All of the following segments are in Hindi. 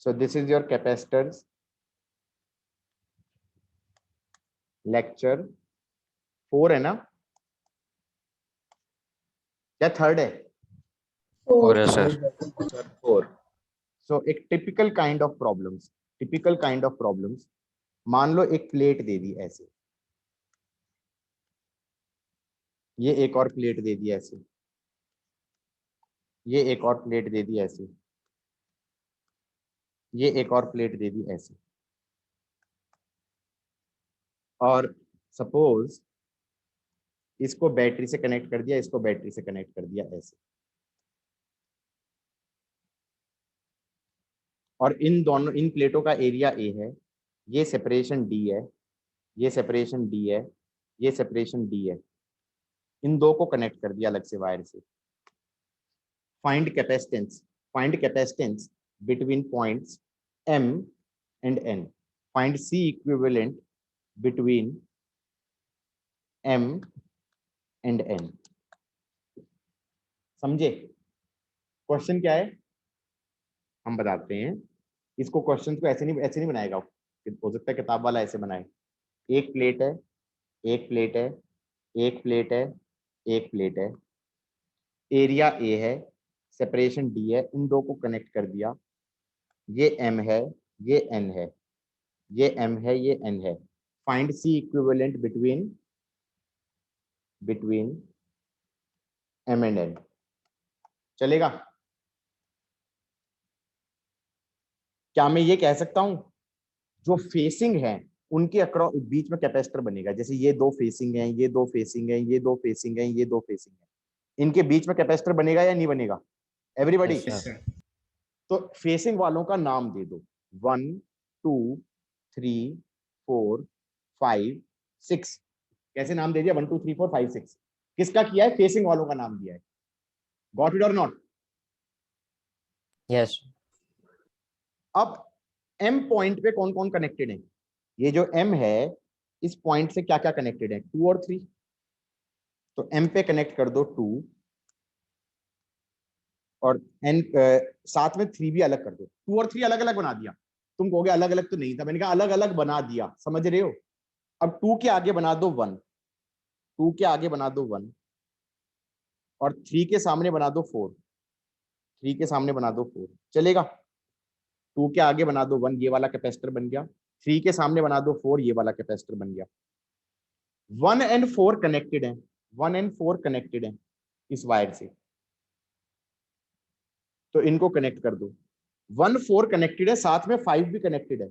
So this is your capacitors lecture 4 है ना, या थर्ड है? 4 है सर। 4. So एक टिपिकल काइंड ऑफ प्रॉब्लम्स, मान लो एक प्लेट दे दी ऐसे, ये एक और प्लेट दे दी ऐसे, ये एक और प्लेट दे दी ऐसे, ये एक और प्लेट दे दी ऐसे, और सपोज इसको बैटरी से कनेक्ट कर दिया, इसको बैटरी से कनेक्ट कर दिया ऐसे, और इन प्लेटों का एरिया ए है, ये सेपरेशन डी है, ये सेपरेशन डी है, ये सेपरेशन डी है, इन दो को कनेक्ट कर दिया अलग से वायर से। Find capacitance between points M and N. Find C equivalent between M and N. समझे? क्वेश्चन क्या है हम बताते हैं इसको। क्वेश्चन को ऐसे नहीं बनाएगा, हो सकता है किताब वाला ऐसे बनाए। एक प्लेट है, एक प्लेट है, एक प्लेट है, एक प्लेट है, एरिया ए है, सेपरेशन डी है, इन दो को कनेक्ट कर दिया, ये M है, ये N है, ये M है, ये N है। Find C equivalent between M and N। चलेगा? क्या मैं ये कह सकता हूं जो फेसिंग है उनके अक्रॉस बीच में कैपेसिटर बनेगा? जैसे ये दो फेसिंग है, ये दो फेसिंग है, ये दो फेसिंग है, ये दो फेसिंग है, इनके बीच में कैपेसिटर बनेगा या नहीं बनेगा? एवरीबॉडी? तो फेसिंग वालों का नाम दे दो, 1 2 3 4 5 6। कैसे नाम दे दिया? 1 2 3 4 5 6। किसका किया है? फेसिंग वालों का नाम दिया है। गॉट इट और नॉट? यस। अब M पॉइंट पे कौन कौन कनेक्टेड है? ये जो M है इस पॉइंट से क्या क्या कनेक्टेड है? 2 और 3। तो M पे कनेक्ट कर दो 2 और N साथ में 3 भी अलग कर दो। 2 और 3 अलग अलग बना दिया। तुम कहोगे अलग अलग तो नहीं था, मैंने कहा अलग अलग बना दिया, समझ रहे हो? अब 2 के आगे बना दो 1, 2 के आगे बना दो 1 और 3 के सामने बना दो 4, 3 के सामने बना दो 4। चलेगा? 2 के आगे बना दो 1, ये वाला कैपेसिटर बन गया। 3 के सामने बना दो 4, ये वाला कैपेसिटर बन गया। 1 एंड 4 कनेक्टेड है, 1 एंड 4 कनेक्टेड है इस वायर से, तो इनको कनेक्ट कर दो। 1 4 कनेक्टेड है, साथ में 5 भी कनेक्टेड है,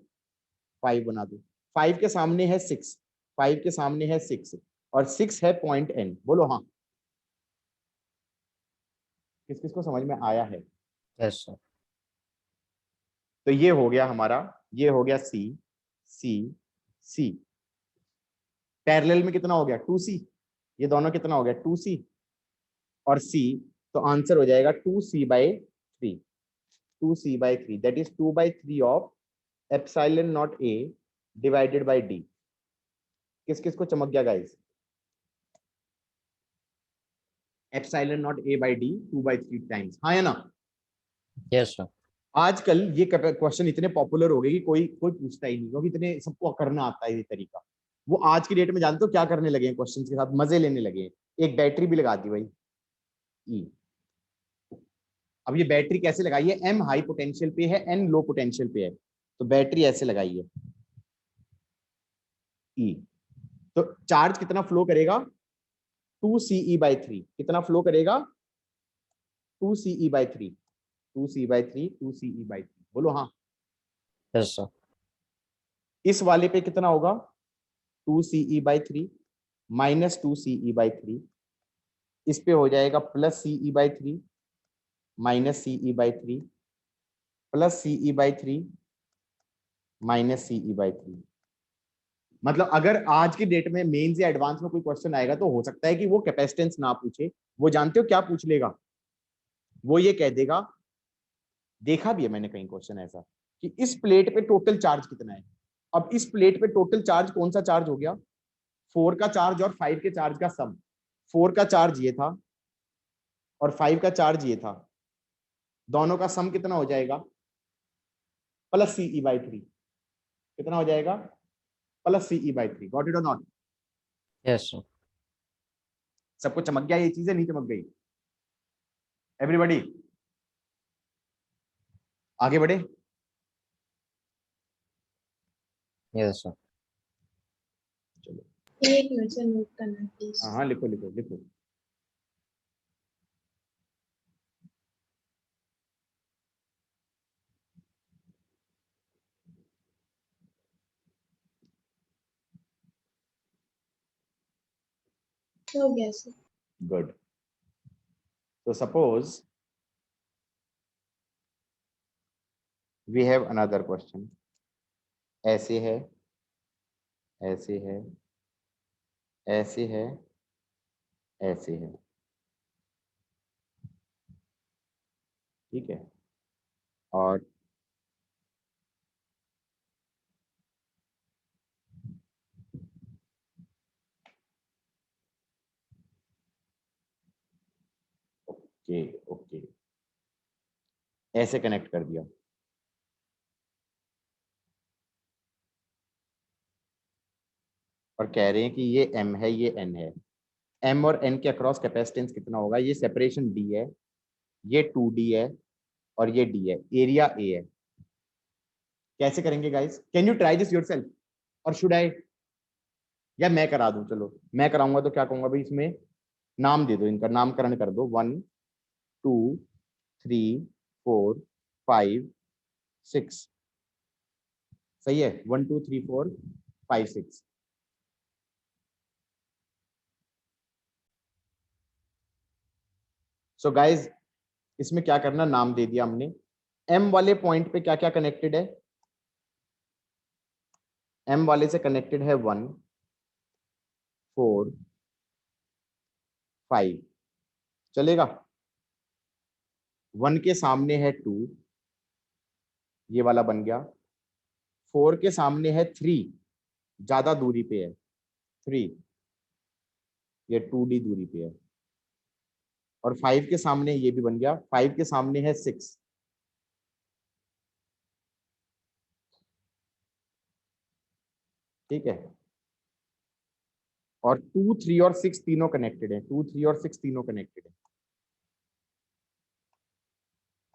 5 बना दो। 5 के सामने है 6, 5 के सामने है 6 और 6 है पॉइंट N। बोलो हाँ। किस किस को समझ में आया है? Yes sir. तो ये हो गया हमारा, ये हो गया C C C। पैरेलल में कितना हो गया? 2C। ये दोनों कितना हो गया? 2C और C। तो आंसर हो जाएगा 2C/3, 2C/3, that is 2/3 of epsilon not A divided by D। किस किस को चमक गया guys? Epsilon not A/D 2/3 times, हाँ या ना? Yes sir. आजकल ये क्वेश्चन इतने पॉपुलर हो गए कि कोई पूछता ही नहीं, क्योंकि इतने सबको करना आता है ये तरीका। वो आज की डेट में जानते हो क्या करने लगे हैं? क्वेश्चन के साथ मजे लेने लगे हैं। एक बैटरी भी लगा दी भाई E। अब ये बैटरी कैसे लगाई है? M हाई पोटेंशियल पे है, N लो पोटेंशियल पे है, तो बैटरी ऐसे लगाई है E। तो चार्ज कितना फ्लो करेगा? 2CE/3। कितना फ्लो करेगा? 2CE/3, 2C/3, 2CE/3। बोलो हाँ। Yes sir. इस वाले पे कितना होगा? 2CE/3 minus 2CE/3। इस पे हो जाएगा plus CE/3 minus CE/3 plus CE/3 minus CE/3। मतलब अगर आज की डेट में मेंस या एडवांस में कोई क्वेश्चन आएगा तो हो सकता है कि वो कैपेसिटेंस ना पूछे, वो जानते हो क्या पूछ लेगा? वो ये कह देगा, देखा भी है मैंने कहीं क्वेश्चन ऐसा, कि इस प्लेट पे टोटल चार्ज कितना है। अब इस प्लेट पे टोटल चार्ज कौन सा चार्ज हो गया? 4 का चार्ज और 5 के चार्ज का सम। 4 का चार्ज ये था और 5 का चार्ज ये था, दोनों का सम कितना हो जाएगा? प्लस सीई बाई 3, कितना हो जाएगा? Plus CE by 3। Got it और नॉट? Yes, sir. सबको चमक गया? ये चीजें नहीं चमक गई? एवरीबॉडी आगे बढ़े। Yes, sir. चलो, एक मिनट से नोट करना प्लीज। हाँ हाँ, लिखो लिखो लिखो। हो गया सर। गुड। तो suppose we have another question. ऐसे है, ऐसे है, ऐसे है, ऐसे है, ठीक है। और ओके ओके, ऐसे कनेक्ट कर दिया। और कह रहे हैं कि ये m है, ये n है। m और n के अक्रॉस कैपेसिटेंस कितना होगा? ये सेपरेशन d है, ये 2d है, और ये d है, एरिया a है। कैसे करेंगे guys? Can you try this yourself और शुड आई, या मैं करा दूं? चलो मैं कराऊंगा। तो क्या कहूंगा भाई, इसमें नाम दे दो, इनका नामकरण कर दो। 1 2 3 4 5 6। सही है? 1 2 3 4 5 6। सो गाइज, इसमें क्या करना, नाम दे दिया हमने। m वाले पॉइंट पे क्या क्या कनेक्टेड है? m वाले से कनेक्टेड है 1 4 5। चलेगा? 1 के सामने है 2, ये वाला बन गया। 4 के सामने है 3, ज्यादा दूरी पे है 3, ये 2d दूरी पे है। और 5 के सामने ये भी बन गया। 5 के सामने है 6, ठीक है। और 2 3 और 6 तीनों कनेक्टेड है, 2 3 और 6 तीनों कनेक्टेड है।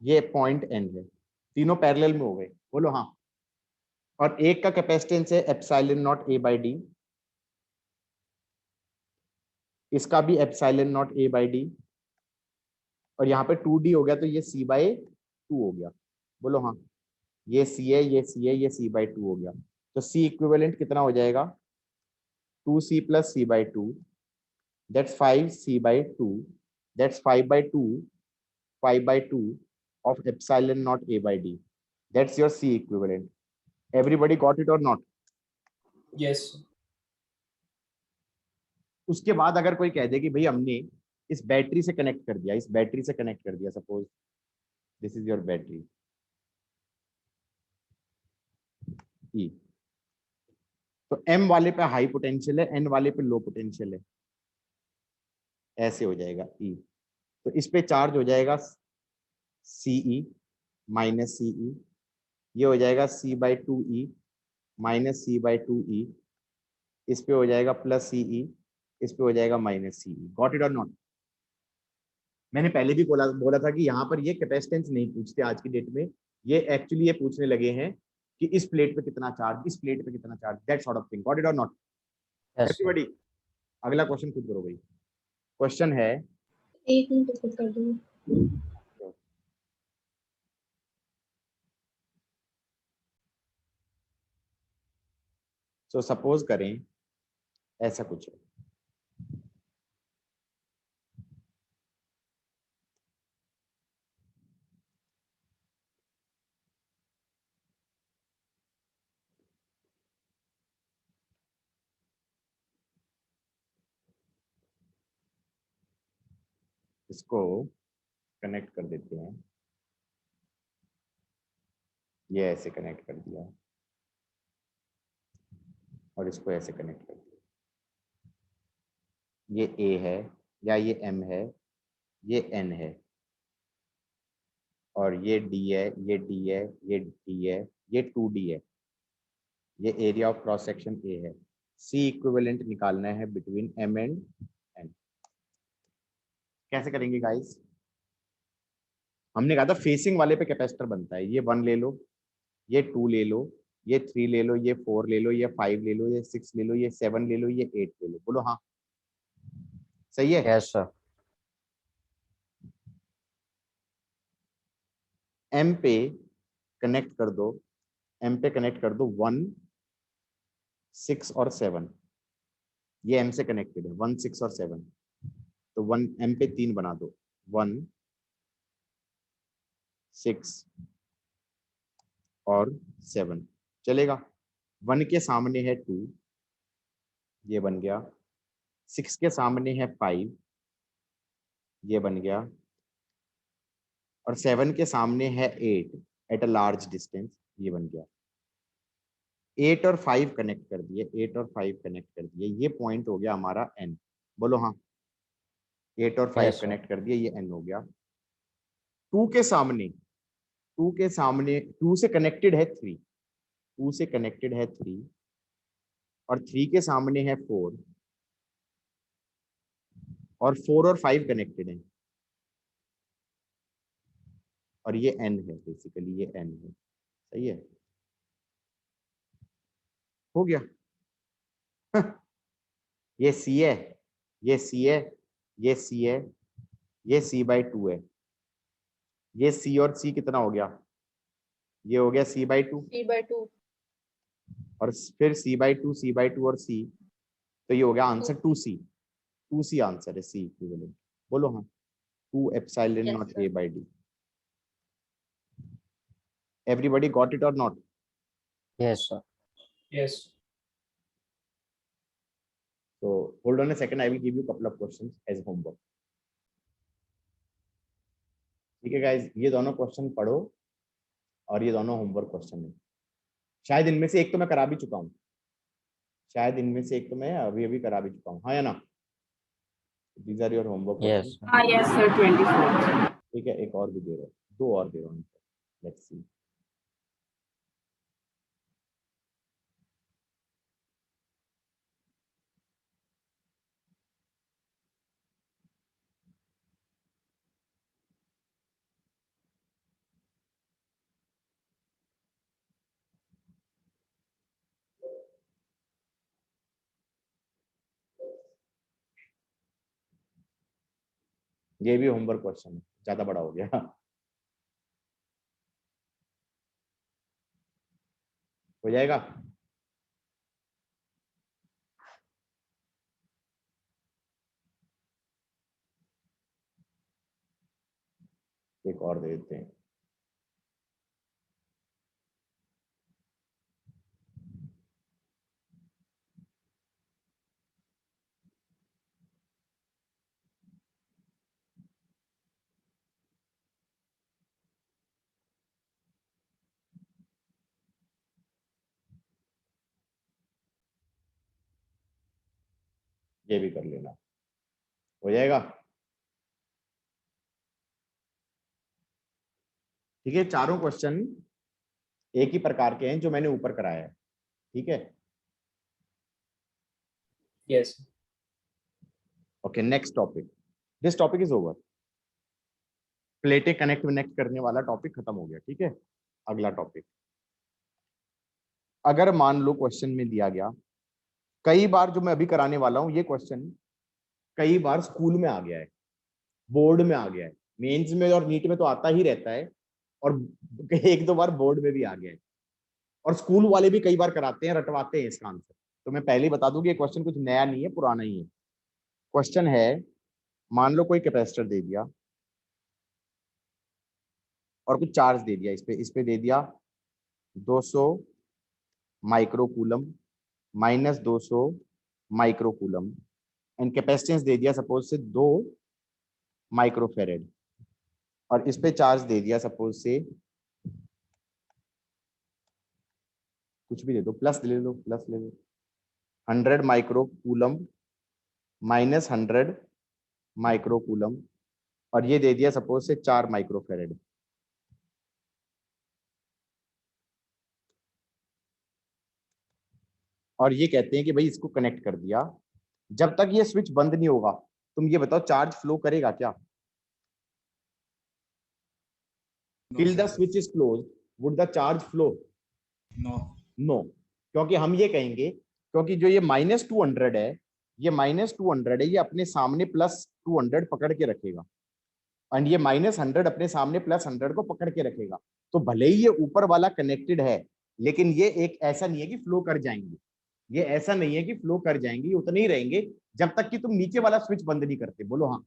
ये पॉइंट एन है, तीनों पैरेलल में हो गए। बोलो हाँ। और एक का कैपेसिटेंस है epsilon not a by D, इसका भी epsilon not a by D, और यहाँ पे 2d हो गया, तो ये c बाई 2 हो गया। बोलो हाँ। ये c है, ये c है, ये c बाई 2 हो गया। तो c इक्विवेलेंट कितना हो जाएगा? 2c plus c by 2, that's 5c by 2, that's 5 by 2, 5 by 2 of epsilon not a by d. That's your c equivalent. Everybody got it or not? Yes. उसके बाद अगर कोई कह दे कि भाई हमने इस बैटरी से कनेक्ट कर दिया, इस बैटरी से कनेक्ट कर दिया, suppose this is your battery E, तो M वाले पे हाई पोटेंशियल है, N वाले पे लो पोटेंशियल है। ऐसे हो जाएगा E, तो इस पे चार्ज हो जाएगा CE माइनस CE, ये हो जाएगा C by 2E minus C by 2E, इस पे हो जाएगा प्लस CE, इस पे हो जाएगा माइनस CE। गॉट इट और नॉट? मैंने पहले भी बोला बोला था कि यहाँ पर ये कैपेसिटेंस नहीं पूछते आज की डेट में, ये एक्चुअली ये पूछने लगे हैं कि इस प्लेट पे कितना चार्ज, इस प्लेट पे कितना charge, that sort of thing. Got it और नॉट? Yes, sir. एवरीबॉडी अगला क्वेश्चन खुद करो भाई। क्वेश्चन है, एक मिनट खुद कर दूँ। सो सपोज करें ऐसा कुछ है, इसको कनेक्ट कर देते हैं, ये ऐसे कनेक्ट कर दिया और इसको ऐसे कनेक्ट कर दिया। ये A है या ये M है, ये N है। और ये डी है, ये डी है, ये डी है, ये 2D है, ये area of cross section A है। सी इक्विवेलेंट निकालना है बिटवीन एम एंड एन। कैसे करेंगे गाइस? हमने कहा था फेसिंग वाले पे कैपेसिटर बनता है। ये 1 ले लो, ये 2 ले लो, ये 3 ले लो, ये 4 ले लो, ये 5 ले लो, ये 6 ले लो, ये 7 ले लो, ये 8 ले लो। बोलो हाँ, सही है। Yes, sir. एम पे कनेक्ट कर दो, एम पे कनेक्ट कर दो 1, 6 और 7। ये एम से कनेक्टेड है, 1, 6 और 7। तो 1 एम पे 3 बना दो, 1, 6 और 7 चलेगा। 1 के सामने है 2, ये बन गया। 6 के सामने है 5, ये बन गया। और 7 के सामने है 8 एट अ लार्ज डिस्टेंस, ये बन गया। 8 और 5 कनेक्ट कर दिए, 8 और 5 कनेक्ट कर दिए, ये पॉइंट हो गया हमारा एन। बोलो हाँ, 8 और 5 Yes, sir. कनेक्ट कर दिए, ये एन हो गया। 2 के सामने, 2 के सामने 2 से कनेक्टेड है 3, 2 से कनेक्टेड है 3 और 3 के सामने है 4 और 4 और 5 कनेक्टेड है और ये एन है, बेसिकली ये एन है। सही है, हो गया। ये सी है, ये सी है, ये सी है, ये C/2 है। ये सी और सी कितना हो गया? ये हो गया C/2 3/2 और फिर C/2, C/2 और C, तो ये हो गया आंसर 2C। 2C आंसर है, C इक्विवेलेंट। बोलो हाँ, 2 epsilon Yes, not sir. A/D। Everybody got it or not? Yes, sir. Yes. So hold on a second, I will give you couple of questions as homework. ठीक है गाइस, ये दोनों क्वेश्चन पढ़ो और ये दोनों होमवर्क क्वेश्चन है। शायद इनमें से एक तो मैं करा भी चुका हूँ, शायद इनमें से एक तो मैं अभी अभी करा भी चुका हूँ, हाँ या ना? These are your homework Yes, questions. sir. Yes, sir, 24th. ठीक है, एक और भी दे रहा हूँ, 2 और दे रहा हूँ। Let's see. ये भी होमवर्क क्वेश्चन है, ज्यादा बड़ा हो गया। हो जाएगा? एक और दे देते हैं। ये भी कर लेना, हो जाएगा। ठीक है, चारों क्वेश्चन एक ही प्रकार के हैं जो मैंने ऊपर कराया है। ठीक है, Yes. Okay, next topic. This topic is over. प्लेटें कनेक्ट विनेक्ट करने वाला टॉपिक खत्म हो गया। ठीक है, अगला टॉपिक। अगर मान लो क्वेश्चन में दिया गया, कई बार जो मैं अभी कराने वाला हूं ये क्वेश्चन कई बार स्कूल में आ गया है, बोर्ड में आ गया है, मेंस में और नीट में तो आता ही रहता है और 1-2 बार बोर्ड में भी आ गया है और स्कूल वाले भी कई बार कराते हैं, रटवाते हैं इसका आंसर। तो मैं पहले ही बता दूं कि ये क्वेश्चन कुछ नया नहीं है, पुराना ही है। क्वेश्चन है, मान लो कोई कैपेसिटर दे दिया और कुछ चार्ज दे दिया, इस पे दे दिया 200 microcoulomb minus 200 microcoulomb and capacitance दे दिया सपोज से 2 माइक्रोफेरेड और इस पे चार्ज दे दिया सपोज से कुछ भी दे दो, प्लस ले लो, प्लस ले लो 100 माइक्रोकूलम माइनस 100 माइक्रोकूलम और ये दे दिया सपोज से 4 माइक्रोफेरेड। और ये कहते हैं कि भाई इसको कनेक्ट कर दिया, जब तक ये स्विच बंद नहीं होगा तुम ये बताओ चार्ज फ्लो करेगा क्या? Till the switch is closed would the charge flow? No. No, क्योंकि हम ये कहेंगे, क्योंकि जो ये -200 है, ये -200 है, ये अपने सामने +200 पकड़ के रखेगा, एंड ये -100 अपने सामने +100 को पकड़ के रखेगा। तो भले ही ये ऊपर वाला कनेक्टेड है, लेकिन ये एक ऐसा नहीं है कि फ्लो कर जाएंगे, ये ऐसा नहीं है कि फ्लो कर जाएंगे, ये उतने ही रहेंगे जब तक कि तुम नीचे वाला स्विच बंद नहीं करते। बोलो हाँ।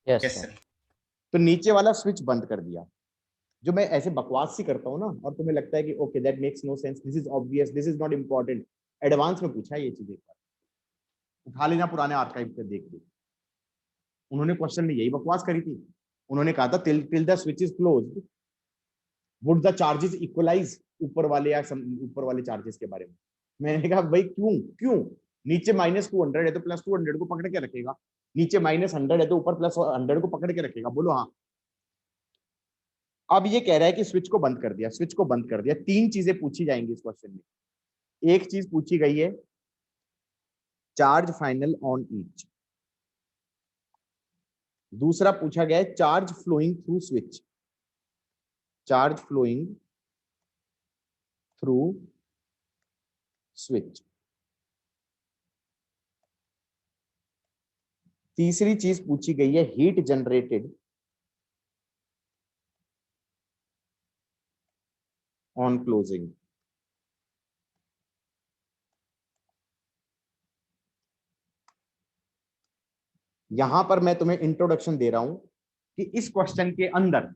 Yes, Yes, sir. sir. तो नीचे वाला स्विच बंद कर दिया। जो मैं ऐसे बकवास सी करता हूँ ना, और तुम्हें लगता है कि okay that makes no sense, this is obvious, this is not important, advance में पूछा है ये चीज, एक बार उठा लेना पुराने आर्काइव पे देख के। उन्होंने क्वेश्चन में यही बकवास करी थी। उन्होंने कहा था till the switch is closed would the charges equalise, ऊपर वाले या ऊपर वाले चार्जेस के बारे में। मैंने कहा भाई क्यों क्यों? नीचे -200 है तो +200 को पकड़ के रखेगा, नीचे -100 है तो ऊपर +100 को पकड़ के रखेगा। बोलो हाँ। अब ये कह रहा है कि स्विच को बंद कर दिया, स्विच को बंद कर दिया। तीन चीजें पूछी जाएंगी इस क्वेश्चन में। एक चीज पूछी गई है चार्ज फाइनल ऑन ईच, दूसरा पूछा गया है charge flowing through switch, charge flowing through switch, तीसरी चीज पूछी गई है हीट जनरेटेड ऑन क्लोजिंग। यहां पर मैं तुम्हें इंट्रोडक्शन दे रहा हूं कि इस क्वेश्चन के अंदर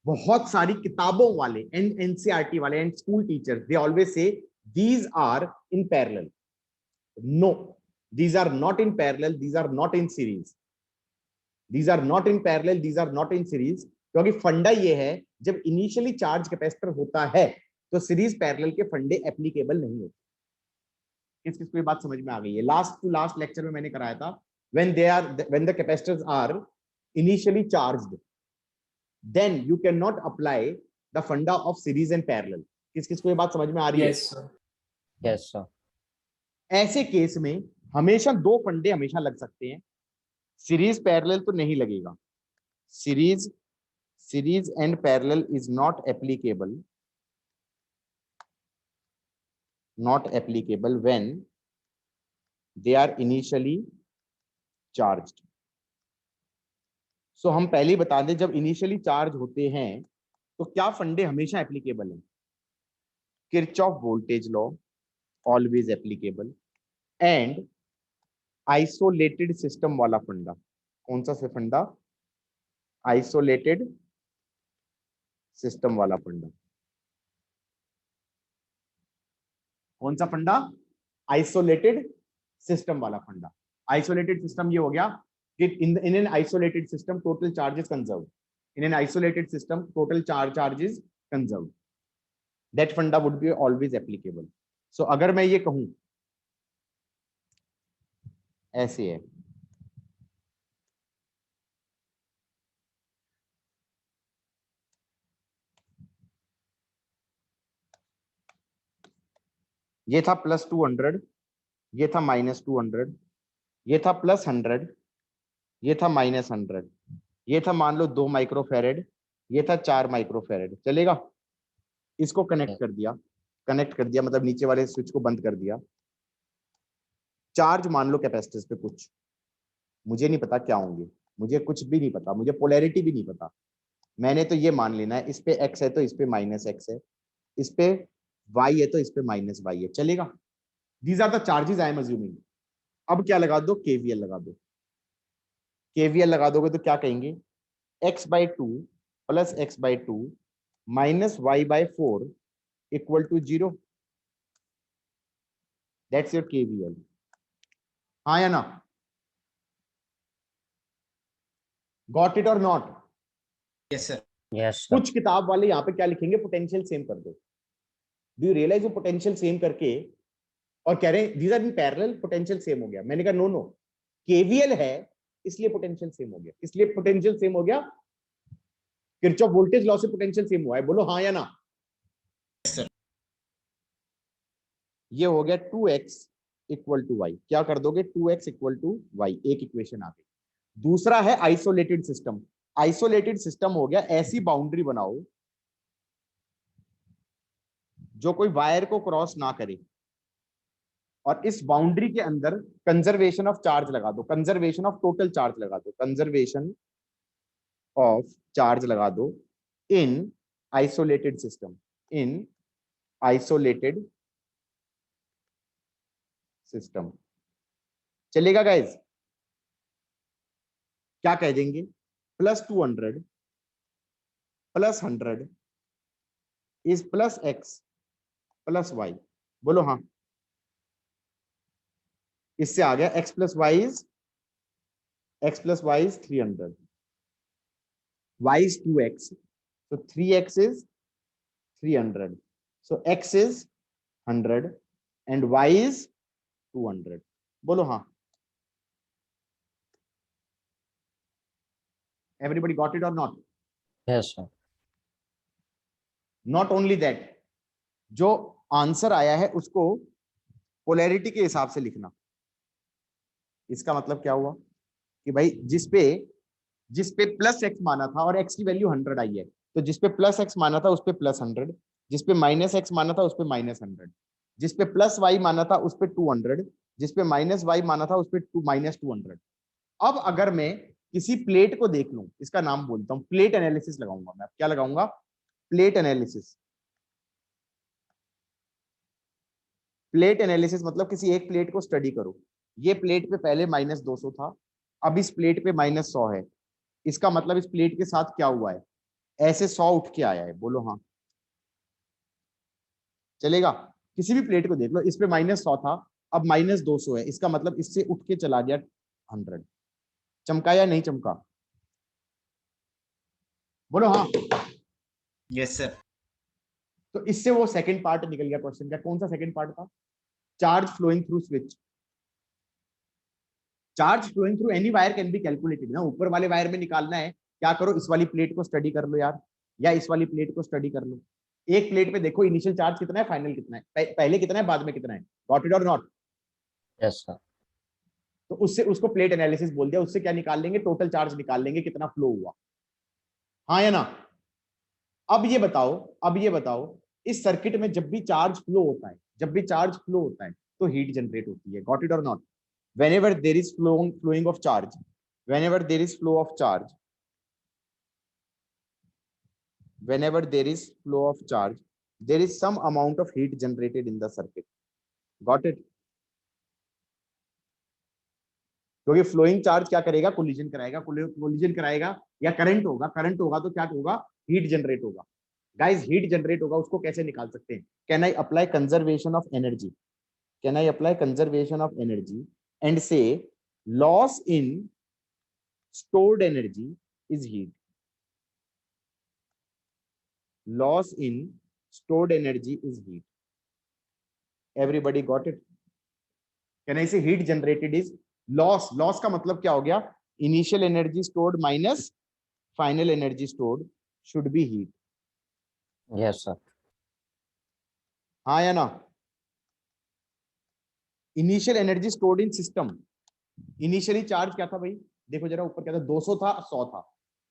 बहुत सारी किताबों वाले एनसीईआरटी वाले and school teachers they always say these are in parallel. No, these are not in parallel, these are not in series, these are not in parallel, these are not in series। क्योंकि फंडा ये है जब इनिशियली चार्ज कैपेसिटर होता है तो सीरीज पैरेलल के फंडे एप्लीकेबल नहीं होते। किस किस को ये बात समझ में आ गई है? लास्ट टू लास्ट लेक्चर में मैंने कराया था when the capacitors are initially charged then you cannot apply the funda of series and parallel। किस किस को ये बात समझ में आ रही है? Yes, sir. Yes, sir. ऐसे केस में हमेशा दो फंडे हमेशा लग सकते हैं, सीरीज पैरेलल तो नहीं लगेगा। Series and parallel is not applicable when they are initially charged. So हम पहले ही बता दें जब इनिशियली चार्ज होते हैं तो क्या फंडे हमेशा एप्लीकेबल हैं? Kirchhoff voltage law always applicable, and isolated system वाला फंडा। कौन सा से फंडा? आइसोलेटेड सिस्टम वाला फंडा। कौन सा फंडा? आइसोलेटेड सिस्टम वाला फंडा। आइसोलेटेड सिस्टम ये हो गया कि in an isolated system total charges conserve, in an isolated system total charges conserve, that फंडा वुड बी ऑलवेज एप्लीकेबल। सो अगर मैं ये कहूं ऐसे है, ये था +200, ये था -200, ये था +100, ये था -100, ये था मान लो 2 माइक्रोफेरेड, ये था 4 माइक्रोफेरेड। चलेगा? इसको कनेक्ट कर दिया, कनेक्ट कर दिया मतलब नीचे वाले स्विच को बंद कर दिया। चार्ज मान लो कैपेसिटर्स पे कुछ, मुझे नहीं पता क्या होंगे, मुझे कुछ भी नहीं पता, मुझे पोलैरिटी भी नहीं पता। मैंने तो ये मान लेना है इस पे x है तो इस पे -x है, इस पे y है तो इस पे -y है। चलेगा? These are the charges I am assuming. अब क्या लगा दो? केवीएल लगा दो। केवीएल लगा दोगे तो क्या कहेंगे? x/2 + x/2 - y/4 = 0। That's your KVL. हाँ या ना? गॉट इट और not? Yes, sir. Yes, sir. कुछ किताब वाले यहाँ पे क्या लिखेंगे? पोटेंशियल सेम कर दो। डू यू रियलाइज वो पोटेंशियल सेम करके और कह रहे हैं these are in parallel, potential same हो गया। मैंने कहा नो नो, केवीएल है इसलिए पोटेंशियल सेम हो गया, इसलिए पोटेंशियल सेम हो गया। किरचॉफ वोल्टेज लॉ से पोटेंशियल सेम हुआ है। बोलो हाँ या ना? Yes, sir. ये हो गया 2x इक्वल टू वाई। क्या कर दोगे, 2x इक्वल टू वाई, एक इक्वेशन आ गई। दूसरा है आइसोलेटेड सिस्टम। आइसोलेटेड सिस्टम हो गया ऐसी बाउंड्री बनाओ जो कोई वायर को क्रॉस ना करे, और इस बाउंड्री के अंदर कंजर्वेशन ऑफ चार्ज लगा दो, कंजर्वेशन ऑफ टोटल चार्ज लगा दो, कंजर्वेशन ऑफ चार्ज लगा दो इन आइसोलेटेड सिस्टम, इन आइसोलेटेड सिस्टम। चलेगा गाइज? क्या कह देंगे, +200 +100 इज +x +y। बोलो हाँ। इससे आ गया x + y is 300, y is 2x, so 3x is 300, so x is 100 and y is 200। बोलो हाँ। Everybody got it or not? Yes, sir. Not only that, जो आंसर आया है उसको पोलैरिटी के हिसाब से लिखना। इसका मतलब क्या हुआ कि भाई जिसपे +x माना था और x की वैल्यू 100 आई है, तो जिसपे +x माना था उस पे +100, जिसपे -x माना था उस पे -100, जिसपे +y माना था उस पे 200, जिसपे -y माना था उस पे -200। अब अगर मैं किसी प्लेट को देख लूं, इसका नाम बोलता हूं प्लेट एनालिसिस लगाऊंगा मैं। क्या लगाऊंगा, प्लेट एनालिसिस। प्लेट एनालिसिस मतलब किसी एक प्लेट को स्टडी करो। ये प्लेट पे पहले -200 था, अब इस प्लेट पे -100 है। इसका मतलब इस प्लेट के साथ क्या हुआ है, ऐसे 100 उठ के आया है। बोलो हाँ। चलेगा? किसी भी प्लेट को देख लो, इस पे -100 था, अब -200 है, इसका मतलब इससे उठ के चला गया 100। चमका या नहीं चमका? बोलो हाँ। Yes, sir. तो इससे वो सेकंड पार्ट निकल गया क्वेश्चन का। कौन सा सेकंड पार्ट था, charge flowing through switch. Charge flowing through any wire can be calculated ना। ऊपर वाले वायर में निकालना है, क्या करो, इस वाली प्लेट को स्टडी कर लो यार, या इस वाली प्लेट को स्टडी कर लो। एक प्लेट पे देखो इनिशियल चार्ज कितना है, फाइनल कितना है, पहले कितना है, बाद में कितना है। गॉट इट और नॉट? Yes, sir. तो उससे उसको प्लेट एनालिसिस बोल दिया। उससे क्या निकाल लेंगे, टोटल चार्ज निकाल लेंगे, कितना फ्लो हुआ। हाँ या ना? अब ये बताओ इस सर्किट में जब भी चार्ज फ्लो होता है, जब भी चार्ज फ्लो होता है तो हीट जनरेट होती है। गॉट इट और not? whenever there is flowing of charge, whenever there is flow of charge, whenever there is flow of charge, there is some amount of heat generated in the circuit। got it? क्योंकि फ्लोइंग चार्ज क्या करेगा, कोलिजन कराएगा, कोलिजन कराएगा या करंट होगा, करंट होगा तो क्या होगा, हीट जनरेट होगा। गाइस हीट जनरेट होगा, उसको कैसे निकाल सकते हैं? Can I apply conservation of energy, can I apply conservation of energy and say loss in stored energy is heat, loss in stored energy is heat। everybody got it? can I say heat generated is loss का मतलब क्या हो गया, initial energy stored minus final energy stored should be heat। Yes, sir. हाँ या ना? इनिशियल एनर्जी स्टोर्ड इन सिस्टम, इनिशियली चार्ज क्या था भाई, देखो जरा ऊपर क्या था, 200 था, 100 था,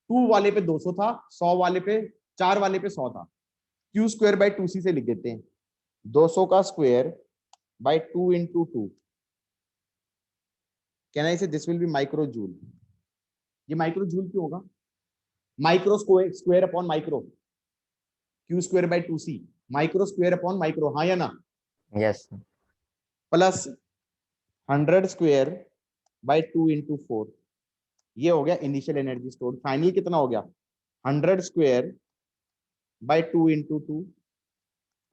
2 वाले पे 200 था, 100 वाले पे, 4 वाले पे 100 था। Q²/2C से लिख देते हैं, 200 का square by 2 into 2। Can I say this will be micro joule. ये माइक्रो जूल क्यों होगा, micro square upon micro, Q²/2C, micro square upon micro. हाँ या ना? Yes, sir. Plus 100 square by 2 into 4, ये हो गया इनिशियल एनर्जी स्टोर्ड। फाइनल कितना हो गया, 100 square by 2 into 2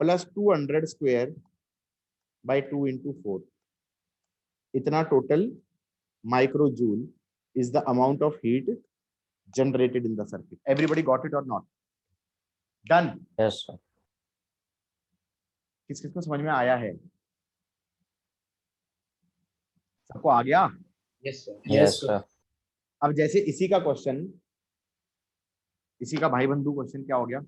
plus 200 square by 2 into 4, इतना total micro joule is the amount of heat generated in the circuit। everybody got it or not? done? Yes, sir. किस किस को समझ में आया है? सबको आ गया? Yes, sir. Yes, sir. अब जैसे इसी का क्वेश्चन, इसी का भाई बंधु क्वेश्चन क्या हो गया,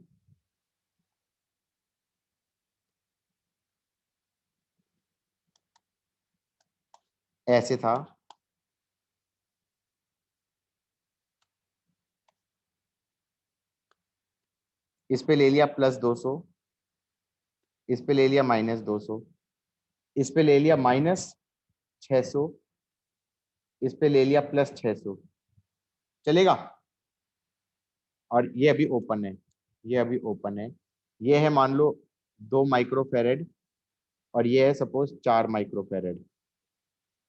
ऐसे था, इस पे ले लिया +200, इस पे ले लिया -200, इस पे ले लिया -600, इस पे ले लिया +600, चलेगा। और ये अभी ओपन है, ये अभी ओपन है, ये है मान लो 2 माइक्रोफेरेड और ये है सपोज 4 माइक्रोफेरेड।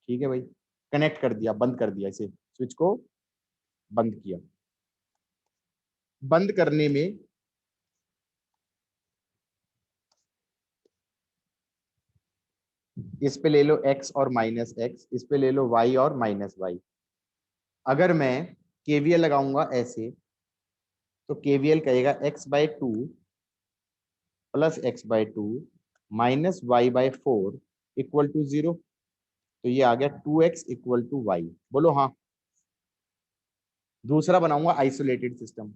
ठीक है भाई, कनेक्ट कर दिया, बंद कर दिया, इसे स्विच को बंद किया। बंद करने में इस पे ले लो x और -x, इस पे ले लो y और -y। अगर मैं केवीएल लगाऊंगा ऐसे, तो केवीएल कहेगा x/2 + x/2 -y/4 = 0। तो ये आ गया 2x = y। बोलो हाँ। दूसरा बनाऊंगा आइसोलेटेड सिस्टम।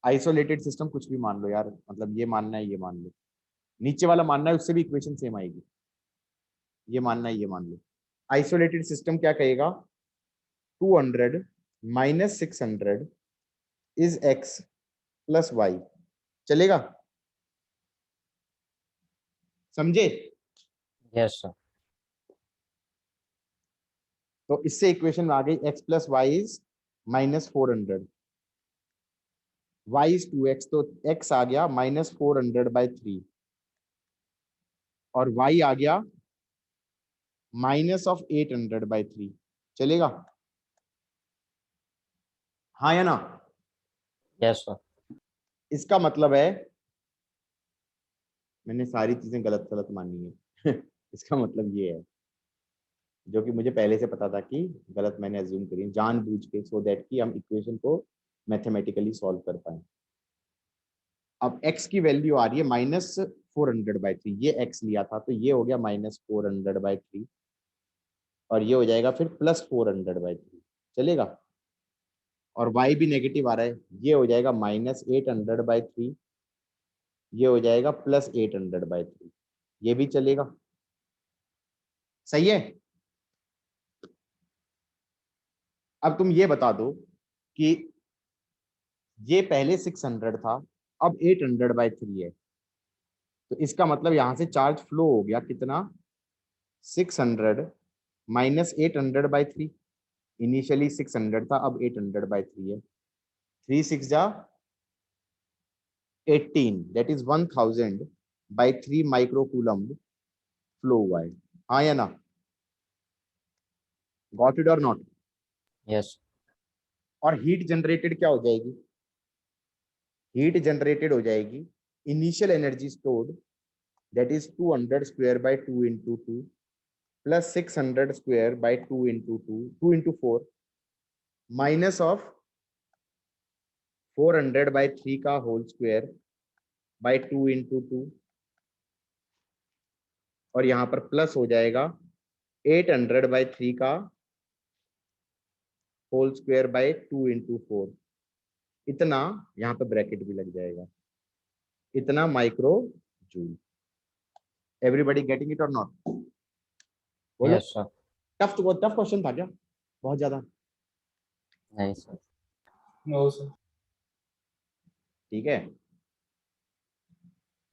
आइसोलेटेड सिस्टम कुछ भी मान लो यार, मतलब ये मानना है, ये मान लो, नीचे वाला मानना है, उससे भी इक्वेशन सेम आएगी। ये मानना है, ये मान लो। आइसोलेटेड सिस्टम क्या कहेगा, 200 - 600 इज x + y। चलेगा, समझे। Yes, sir. तो इससे इक्वेशन में आ गई x + y is -400, y is 2x, तो x आ गया -400/3 और y आ गया -800/3। चलेगा, हाँ या ना। Yes, sir. इसका मतलब है मैंने सारी चीजें गलत गलत मानी है इसका मतलब ये है, जो कि मुझे पहले से पता था कि गलत मैंने अज्यूम करी जानबूझ के, सो दैट कि हम इक्वेशन को मैथमेटिकली सॉल्व कर पाए। अब x की वैल्यू आ रही है -400/3, ये x लिया था तो ये हो गया -400/3 और ये हो जाएगा फिर +400/3। चलेगा, और y भी नेगेटिव आ रहा है, ये हो जाएगा -800/3, ये हो जाएगा +800/3, ये भी चलेगा। सही है। अब तुम ये बता दो कि ये पहले 600 था, अब 800/3 है, तो इसका मतलब यहां से चार्ज फ्लो हो गया कितना, 600 - 800/3। इनिशियली 600 था, अब 800/3 है। 3 6 जा 18, दैट इज 1000/3 माइक्रोकूलम्ब फ्लो हुआ है। हाँ या ना, गॉट इट और नॉट। Yes. और हीट जनरेटेड क्या हो जाएगी, हीट जनरेटेड हो जाएगी initial energy stored, that is 200^2 × 2 + 600^2 × 2 2 × 4 minus of 400/3 का होल स्क्वायर बाय 2 × 2 और यहाँ पर प्लस हो जाएगा 800/3 का होल स्क्वायर बाय 2 × 4। इतना, यहाँ पर ब्रैकेट भी लग जाएगा, इतना micro joule. Everybody getting it और नॉट, बोलो। Yes, sir. टफ तो बहुत टफ क्वेश्चन था क्या, बहुत ज्यादा। Nice, sir. No, sir. ठीक है,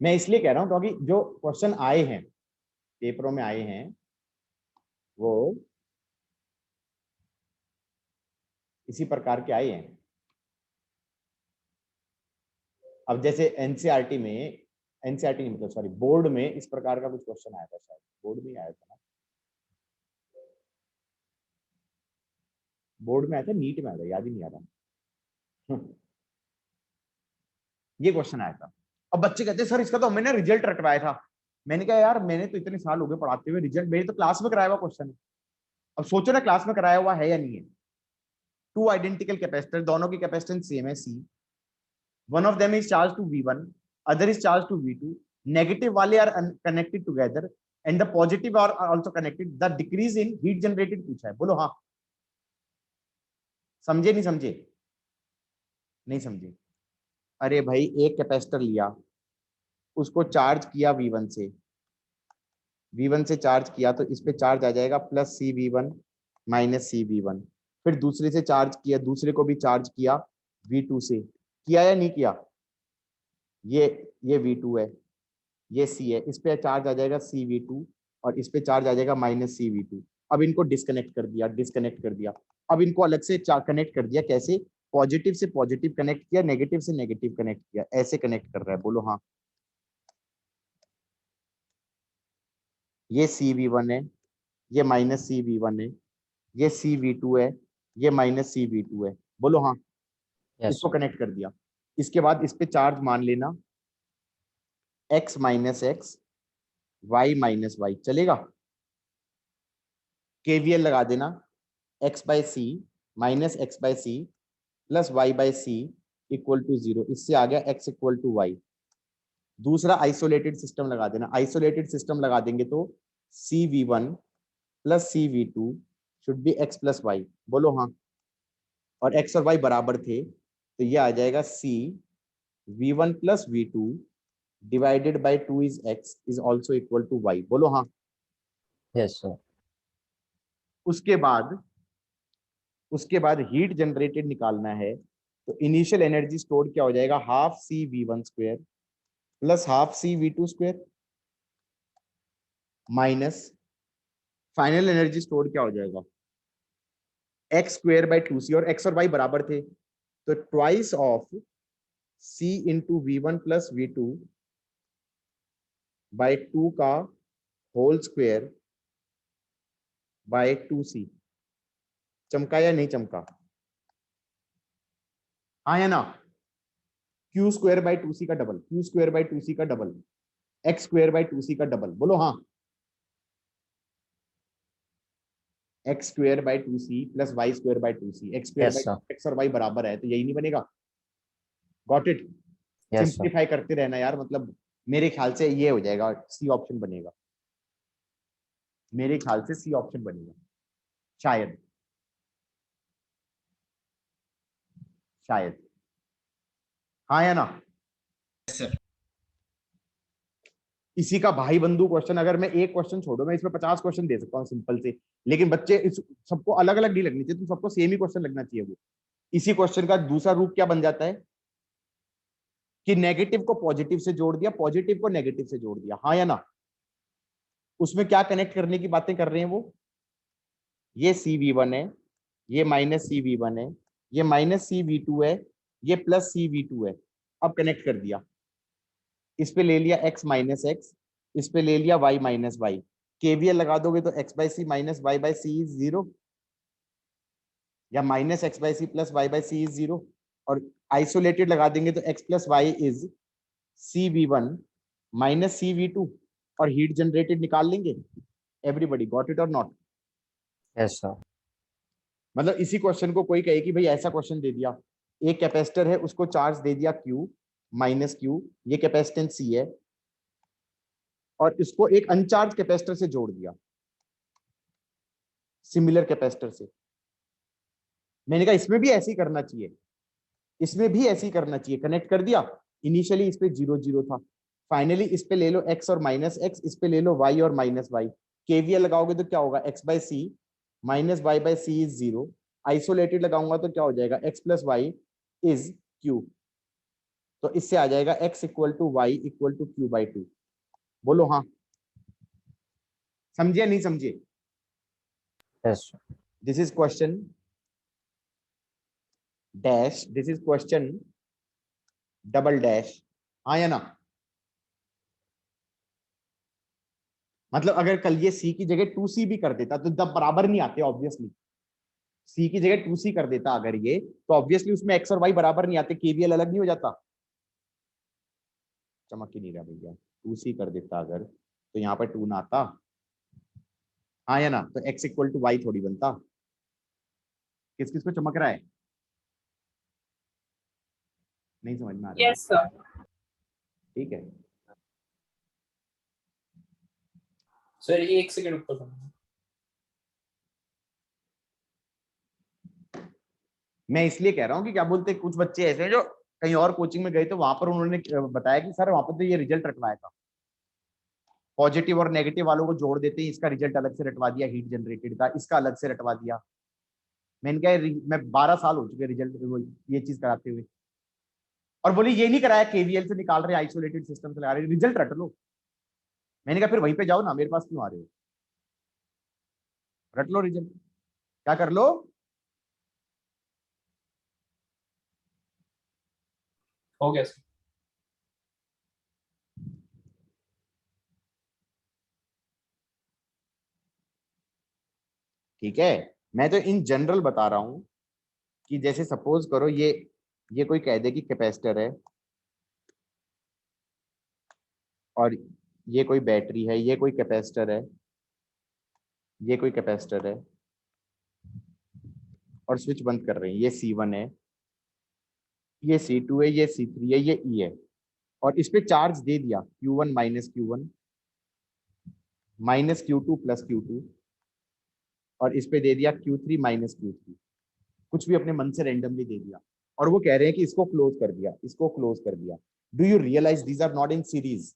मैं इसलिए कह रहा हूं क्योंकि जो क्वेश्चन आए हैं पेपरों में आए हैं वो इसी प्रकार के आए हैं। अब जैसे एनसीईआरटी में, एनसीईआरटी नहीं मतलब सॉरी, बोर्ड में इस प्रकार का कुछ क्वेश्चन आया था, शायद बोर्ड में आया था ना, बोर्ड में आया था, नीट में आया था, याद ही नहीं आ रहा ये क्वेश्चन आया था। अब बच्चे कहते हैं सर इसका तो मैंने रिजल्ट रटवाया था। मैंने कहा यार मैंने तो इतने साल हो गए पढ़ाते हुए, रिजल्ट मेरे तो क्लास में कराया हुआ क्वेश्चन है। अब सोचो ना क्लास में कराया हुआ है या नहीं है। 2 आइडेंटिकल कैपेसिटर, दोनों की कैपेसिटेंस सेम है C, one of them is charged to V1, other is charged to V2, negative वाले are connected together and the positive are also connected, the decrease in heat generated पूछा है, बोलो हाँ। समझे नहीं समझे, नहीं समझे। अरे भाई एक कैपेसिटर लिया, उसको चार्ज किया V1 से, V1 से चार्ज किया तो इस पे चार्ज आ जाएगा +CV1 minus C we one, फिर दूसरे से चार्ज किया, दूसरे को भी चार्ज किया V2 से, किया या नहीं किया? ये V2 है, ये C है, इस पे चार्ज आ जाएगा CV2 और इस पे चार्ज आ जाएगा माइनस CV2। अब इनको डिस्कनेक्ट कर दिया, डिस्कनेक्ट कर दिया। अब इनको अलग से कनेक्ट कर दिया, कैसे? पॉजिटिव से पॉजिटिव कनेक्ट किया, नेगेटिव से नेगेटिव कनेक्ट किया, ऐसे कनेक्ट कर रहा है, बोलो हाँ। ये CV1 है, ये माइनस CV1 है, ये CV2 है, ये माइनस CV2 है, बोलो हाँ। यस इसको सर, कनेक्ट कर दिया। इसके बाद इस पे चार्ज मान लेना x minus x, Y minus Y, चलेगा? KVL लगा देना, x by C minus x by C plus Y by C equal to 0, इससे आ गया x इक्वल टू वाई। दूसरा आइसोलेटेड सिस्टम लगा देना, आइसोलेटेड सिस्टम लगा देंगे तो CV1 plus CV2 should be x plus Y, बोलो हाँ। और x और y बराबर थे तो ये आ जाएगा CV1 plus V2 divided by 2 is x is also equal to y, बोलो हाँ। यस सर, उसके बाद हीट जनरेटेड निकालना है, तो इनिशियल एनर्जी स्टोर्ड क्या हो जाएगा? Half CV1 square plus half CV2 square minus final energy stored क्या हो जाएगा? x स्क्वायर बाय 2c, और x और y बराबर थे तो twice of c into V1 plus V2 by 2 का होल स्क्वायर बाय 2c। चमका या नहीं चमका? हाँ या ना? q स्क्वायर बाय 2c का double, q square by 2c का double, x square by 2c का डबल, बोलो हाँ। x square by 2c plus y square by 2c, x square yes by sir, x और y बराबर है तो यही नहीं बनेगा? Got it? Yes sir, simplify करते रहना यार, मतलब मेरे ख्याल से ये हो जाएगा, सी ऑप्शन बनेगा, मेरे ख्याल से सी ऑप्शन बनेगा, शायद, शायद। हाँ या ना? Yes, sir. इसी का भाई बंधु क्वेश्चन, अगर मैं एक क्वेश्चन छोड़ो, मैं इसमें 50 क्वेश्चन दे सकता हूँ सिंपल से, लेकिन बच्चे इस सबको अलग अलग नहीं लगनी चाहिए, तुम सबको सेम ही क्वेश्चन लगना चाहिए। वो इसी क्वेश्चन का दूसरा रूप क्या बन जाता है कि नेगेटिव को पॉजिटिव से जोड़ दिया, पॉजिटिव को नेगेटिव से जोड़ दिया, हाँ या ना? उसमें क्या कनेक्ट करने की बातें कर रहे हैं वो? ये CV1 है, ये माइनस CV1 है, ये माइनस CV2 है, ये प्लस CV2 है। अब कनेक्ट कर दिया, इस पे ले लिया x माइनस एक्स, इस पे ले लिया y माइनस वाई, KVL लगा दोगे तो x by c minus y by c is 0, या minus x by c plus y by c is 0, और आइसोलेटेड लगा देंगे तो x plus y is CV1 minus CV2, और हीट जनरेटेड निकाल लेंगे। एवरीबॉडी गॉट इट और नॉट? यस सर, मतलब इसी क्वेश्चन को कोई कहे कि भाई ऐसा क्वेश्चन दे दिया, एक कैपेसिटर है उसको चार्ज दे दिया Q माइनस Q, ये कैपेसिटेंस C है, और इसको एक अनचार्ज कैपेसिटर से जोड़ दिया, सिमिलर कैपेसिटर से। मैंने कहा इसमें भी ऐसे ही करना चाहिए, इसमें भी ऐसे ही करना चाहिए, कनेक्ट कर दिया। इनिशियली इस पे 0 0 था, फाइनली इस पे ले लो x और माइनस एक्स, इस पे ले लो y और माइनस वाई, KVL लगाओगे तो क्या होगा? x by c minus y by c is 0, isolated लगाऊंगा तो क्या हो जाएगा? x plus y is q, तो इससे आ जाएगा x equal to y equal to q by 2, बोलो हाँ। समझिए नहीं समझिए? Yes sir, this is question dash, this is question double dash, हाँ या ना? मतलब अगर कल ये सी की जगह 2c भी कर देता तो जब बराबर नहीं आते ऑब्वियसली, सी की जगह 2c कर देता अगर ये, तो ऑब्वियसली उसमें x और y बराबर नहीं आते, KVL अलग नहीं हो जाता? चमक ही नहीं रहा भैया, 2c कर देता अगर तो यहाँ पर 2 ना आता, हाँ या ना? तो x इक्वल टू वाई थोड़ी बनता। किस किस को चमक रहा है? नहीं समझ में आ रहा है? Yes sir. ठीक है, सर एक सेकंड ऊपर करना। मैं इसलिए कह रहा हूँ कि क्या बोलते हैं, कुछ बच्चे ऐसे हैं जो कहीं और कोचिंग में गए तो वहां पर उन्होंने बताया कि सर वहां पर तो ये रिजल्ट रखवाया था, पॉजिटिव और नेगेटिव वालों को जोड़ देते हैं, इसका रिजल्ट अलग से रटवा दिया हीट जनरेटेड का, इसका अलग से रटवा दिया। मैंने कहा मैं 12 साल हो चुके रिजल्ट ये चीज कराते हुए, और बोली ये नहीं कराया केवीएल से निकाल रहे, आइसोलेटेड सिस्टम से लगा रहे, रिजल्ट रट लो। मैंने कहा फिर वहीं पे जाओ ना, मेरे पास क्यों आ रहे हो, रट लो रिजल्ट, क्या कर लो। हो गया सर। ठीक है, मैं तो इन जनरल बता रहा हूं कि जैसे सपोज करो ये कोई कह दे कि कैपेसिटर है, और ये कोई बैटरी है, ये कोई कैपेसिटर है, ये कोई कैपेसिटर है, और स्विच बंद कर रहे हैं, ये C1 है, ये C2 है, ये C3 है, ये E है, और इस पे चार्ज दे दिया Q1 minus Q1 minus Q2 plus Q2, और इस पे दे दिया Q3 माइनस Q3, कुछ भी अपने मन से रैंडमली दे दिया, और वो कह रहे हैं कि इसको क्लोज कर दिया, इसको क्लोज कर दिया। Do you realise these are not in series,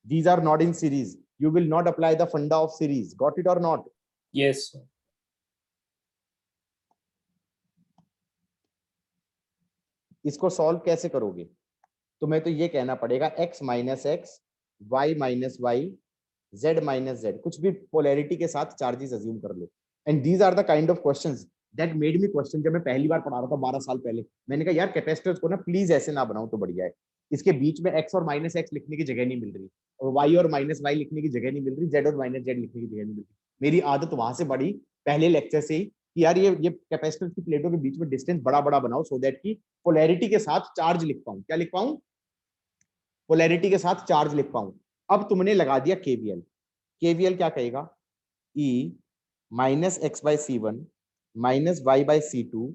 these are not in series, you will not apply the funda of series, got it or not? Yes sir. इसको सॉल्व कैसे करोगे, तुम्हें तो ये कहना पड़ेगा x minus x, Y minus y, z minus z, कुछ भी पोलैरिटी के साथ चार्जेस अज्यूम कर लो। And these are the kind of questions that made me question. जब मैं पहली बार पढ़ा रहा था 12 साल पहले, मैंने कहा यार कैपेसिटर्स को ना प्लीज ऐसे ना बनाओ तो बढ़िया है, इसके बीच में x और माइनस एक्स लिखने की जगह नहीं मिल रही, और y और माइनस वाई लिखने की जगह नहीं मिल रही, z और माइनस z लिखने की जगह नहीं मिल रही। मेरी आदत वहां से बढ़ी पहले लेक्चर से ही कि यार ये कैपेसिटर की प्लेटों के बीच में डिस्टेंस बड़ा बड़ा बनाओ, सो दैट की पोलैरिटी के साथ चार्ज लिख पाऊं। क्या लिख पाऊं? पोलैरिटी के साथ चार्ज लिख पाऊं। अब तुमने लगा दिया केवीएल, केवीएल क्या कहेगा? E minus x by C1 minus y by C2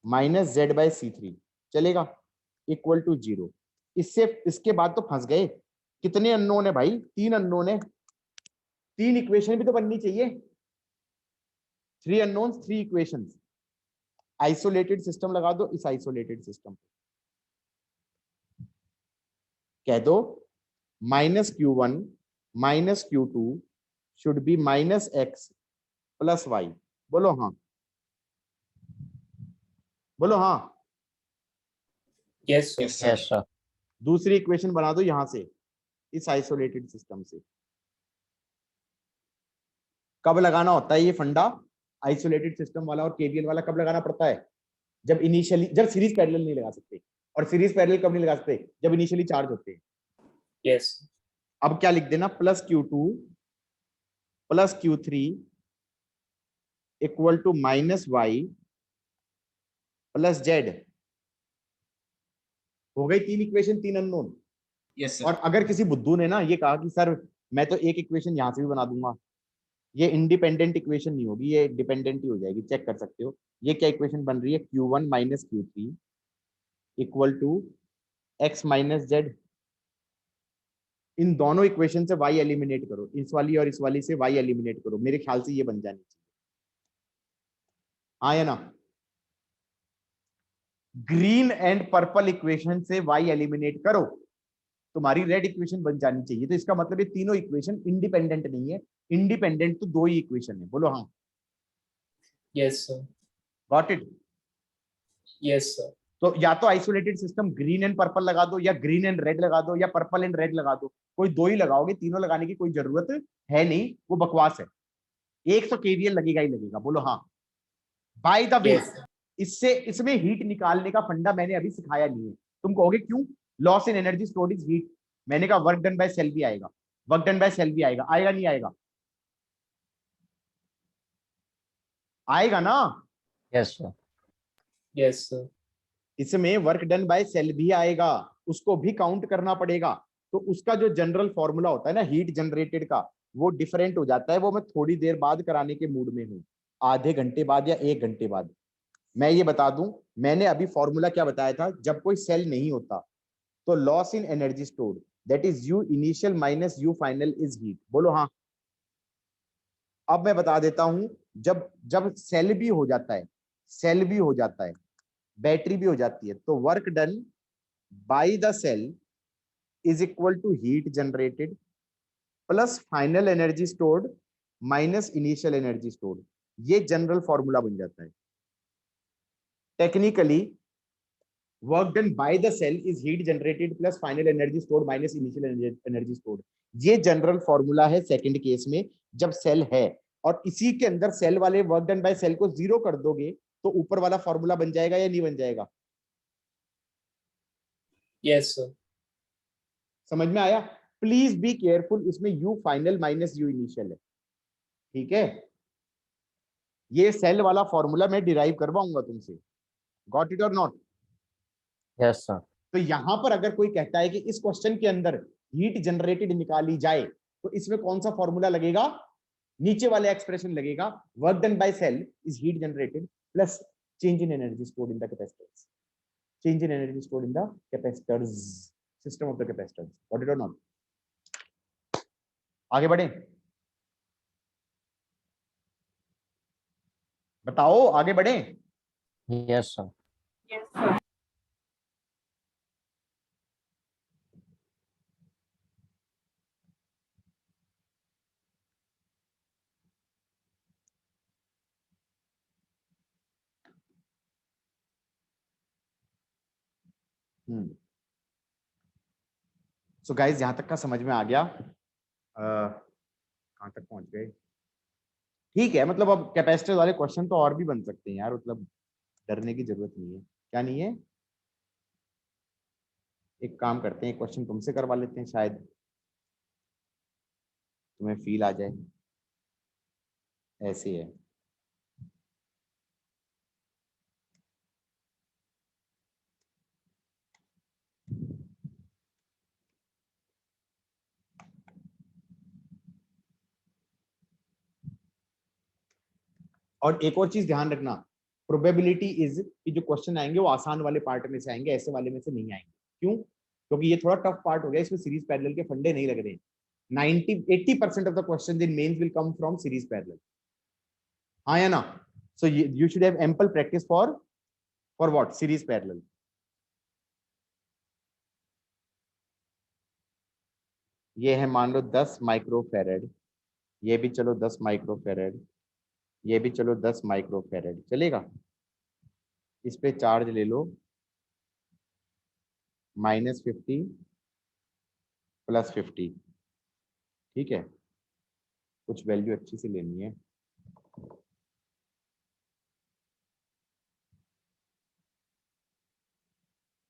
minus Z by C3 चलेगा, इक्वल टू 0। इससे इसके बाद तो फंस गए, कितने अननोन है भाई? 3 अननोन है, 3 इक्वेशन भी तो बननी चाहिए। 3 अननोन्स 3 इक्वेशंस। आइसोलेटेड सिस्टम लगा दो इस आइसोलेटेड सिस्टम, कह दो minus Q1 minus Q2 should be minus x plus Y. बोलो हाँ, बोलो हाँ। Yes sir. Yes sir. Yes sir. दूसरी इक्वेशन बना दो यहां से, इस आइसोलेटेड सिस्टम से। कब लगाना होता है ये फंडा, आइसोलेटेड सिस्टम वाला और केवीएल वाला कब लगाना पड़ता है? जब इनिशियली, जब सीरीज पैरेलल नहीं लगा सकते। और सीरीज पैरेलल कब नहीं लगा सकते? जब इनिशियली चार्ज होते हैं। यस। अब क्या लिख देना? Plus Q2 plus Q3 equal to minus y plus z. हो गई 3 इक्वेशन, 3 अननोन। यस और सर। अगर किसी बुद्धू ने ना ये कहा कि सर मैं तो एक इक्वेशन यहां से भी बना दूंगा, ये इंडिपेंडेंट इक्वेशन नहीं होगी, ये डिपेंडेंट ही हो जाएगी, चेक कर सकते हो। ये क्या इक्वेशन बन रही है? Q1 minus Q3 equal to x minus z. इन दोनों इक्वेशन से y एलिमिनेट करो, इस वाली और इस वाली से y एलिमिनेट करो, मेरे ख्याल से ये बन जानी चाहिए, हाँ या ना? ग्रीन एंड पर्पल इक्वेशन से y एलिमिनेट करो, तुम्हारी रेड इक्वेशन बन जानी चाहिए। तो इसका मतलब ये तीनों इक्वेशन इंडिपेंडेंट नहीं है, इंडिपेंडेंट तो 2 ही इक्वेशन है। बोलो हाँ। Yes sir. Got it? Yes sir. तो या तो isolated system green and purple लगा दो, या ग्रीन एंड रेड लगा दो, या पर्पल एंड रेड लगा दो, कोई 2 ही लगाओगे, तीनों लगाने की कोई जरूरत है नहीं, वो बकवास है। एक तो केवीएल लगेगा ही लगेगा। बोलो हाँ। By the way, yes. इससे इसमें हीट निकालने का फंडा मैंने अभी सिखाया नहीं है। तुम कहोगे क्यों? Loss in energy stored is heat. मैंने कहा वर्क डन बाय सेल भी आएगा, वर्क डन बाय सेल भी आएगा, आएगा नहीं आएगा? आएगा ना? Yes sir. Yes sir. इसमें वर्क डन बाय सेल भी आएगा, उसको भी काउंट करना पड़ेगा। तो उसका जो जनरल फॉर्मूला होता है ना हीट जनरेटेड का, वो डिफरेंट हो जाता है। वो मैं थोड़ी देर बाद कराने के मूड में हूँ, आधे घंटे बाद या 1 घंटे बाद। मैं ये बता दूं, मैंने अभी फॉर्मूला क्या बताया था? जब कोई सेल नहीं होता तो loss in energy stored that is you initial minus you final is heat. बोलो हाँ। अब मैं बता देता हूं, जब जब सेल भी हो जाता है, सेल भी हो जाता है, बैटरी भी हो जाती है, तो work done by the cell is equal to heat generated plus final energy stored minus initial energy stored, ये जनरल फॉर्मूला बन जाता है। Technically work done by the cell is heat generated plus final energy stored minus initial energy stored, ये जनरल फॉर्मूला है सेकंड केस में जब सेल है, और इसी के अंदर सेल वाले वर्क डन बाय सेल को 0 कर दोगे तो ऊपर वाला फॉर्मूला बन जाएगा या नहीं बन जाएगा? Yes, sir. समझ में आया? प्लीज बी केयरफुल, इसमें you final minus U initial है, ठीक है? ये सेल वाला फॉर्मूला मैं डिराइव करवाऊंगा तुमसे, गॉट इट और नॉट? Yes, sir. तो यहां पर अगर कोई कहता है कि इस क्वेश्चन के अंदर हीट जनरेटेड निकाली जाए तो इसमें कौन सा फॉर्मूला लगेगा? नीचे वाले एक्सप्रेशन लगेगा, work done by cell is heat generated plus change in energy stored in the capacitors, change in energy stored in the capacitors system of the capacitors, got it और नॉट? आगे बढ़े, बताओ आगे बढ़े। Yes, sir. सो गाइस यहां तक का समझ में आ गया? कहां तक पहुंच गए? ठीक है, मतलब अब कैपेसिटर वाले क्वेश्चन तो और भी बन सकते हैं यार, मतलब डरने की जरूरत नहीं है। क्या नहीं है? एक काम करते हैं, क्वेश्चन तुमसे करवा लेते हैं, शायद तुम्हें फील आ जाए। ऐसे है, और एक और चीज ध्यान रखना, प्रोबेबिलिटी इज कि जो क्वेश्चन आएंगे वो आसान वाले पार्ट में से आएंगे, ऐसे वाले में से नहीं आएंगे। क्यों? क्योंकि ये थोड़ा टफ पार्ट हो गया, इसमें सीरीज पैरेलल के फंडे नहीं लग रहे। 80% of the questions in mains will come from series parallel, हाँ या ना? So you should have ample practice for what? Series parallel. ये है मान लो 10 माइक्रोफेरेड, ये भी चलो 10 माइक्रोफेरेड, ये भी चलो 10 माइक्रोफेरेड, चलेगा? इस पे चार्ज ले लो -50 +50, ठीक है? कुछ वैल्यू अच्छी सी लेनी है,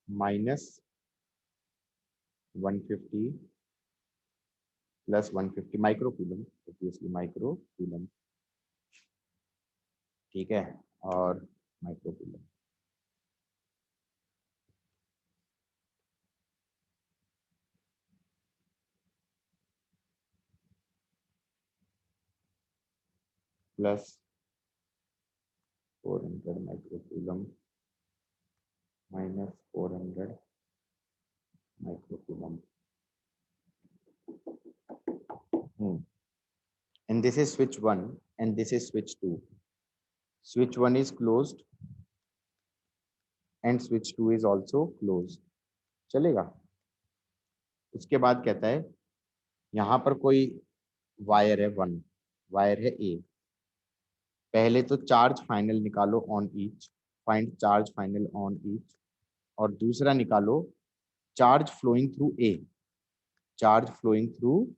-150 +150 माइक्रोकूलम, ऑब्वियसली माइक्रोकूलम, ठीक है? और microcoulomb plus 400 microcoulomb -400 microcoulomb, and this is switch 1 and this is switch 2. Switch 1 is closed and switch 2 is also closed, चलेगा? उसके बाद कहता है यहाँ पर कोई वायर है, 1 वायर है A, पहले तो चार्ज फाइनल निकालो on each, find charge final on each, और दूसरा निकालो charge flowing through A, charge flowing through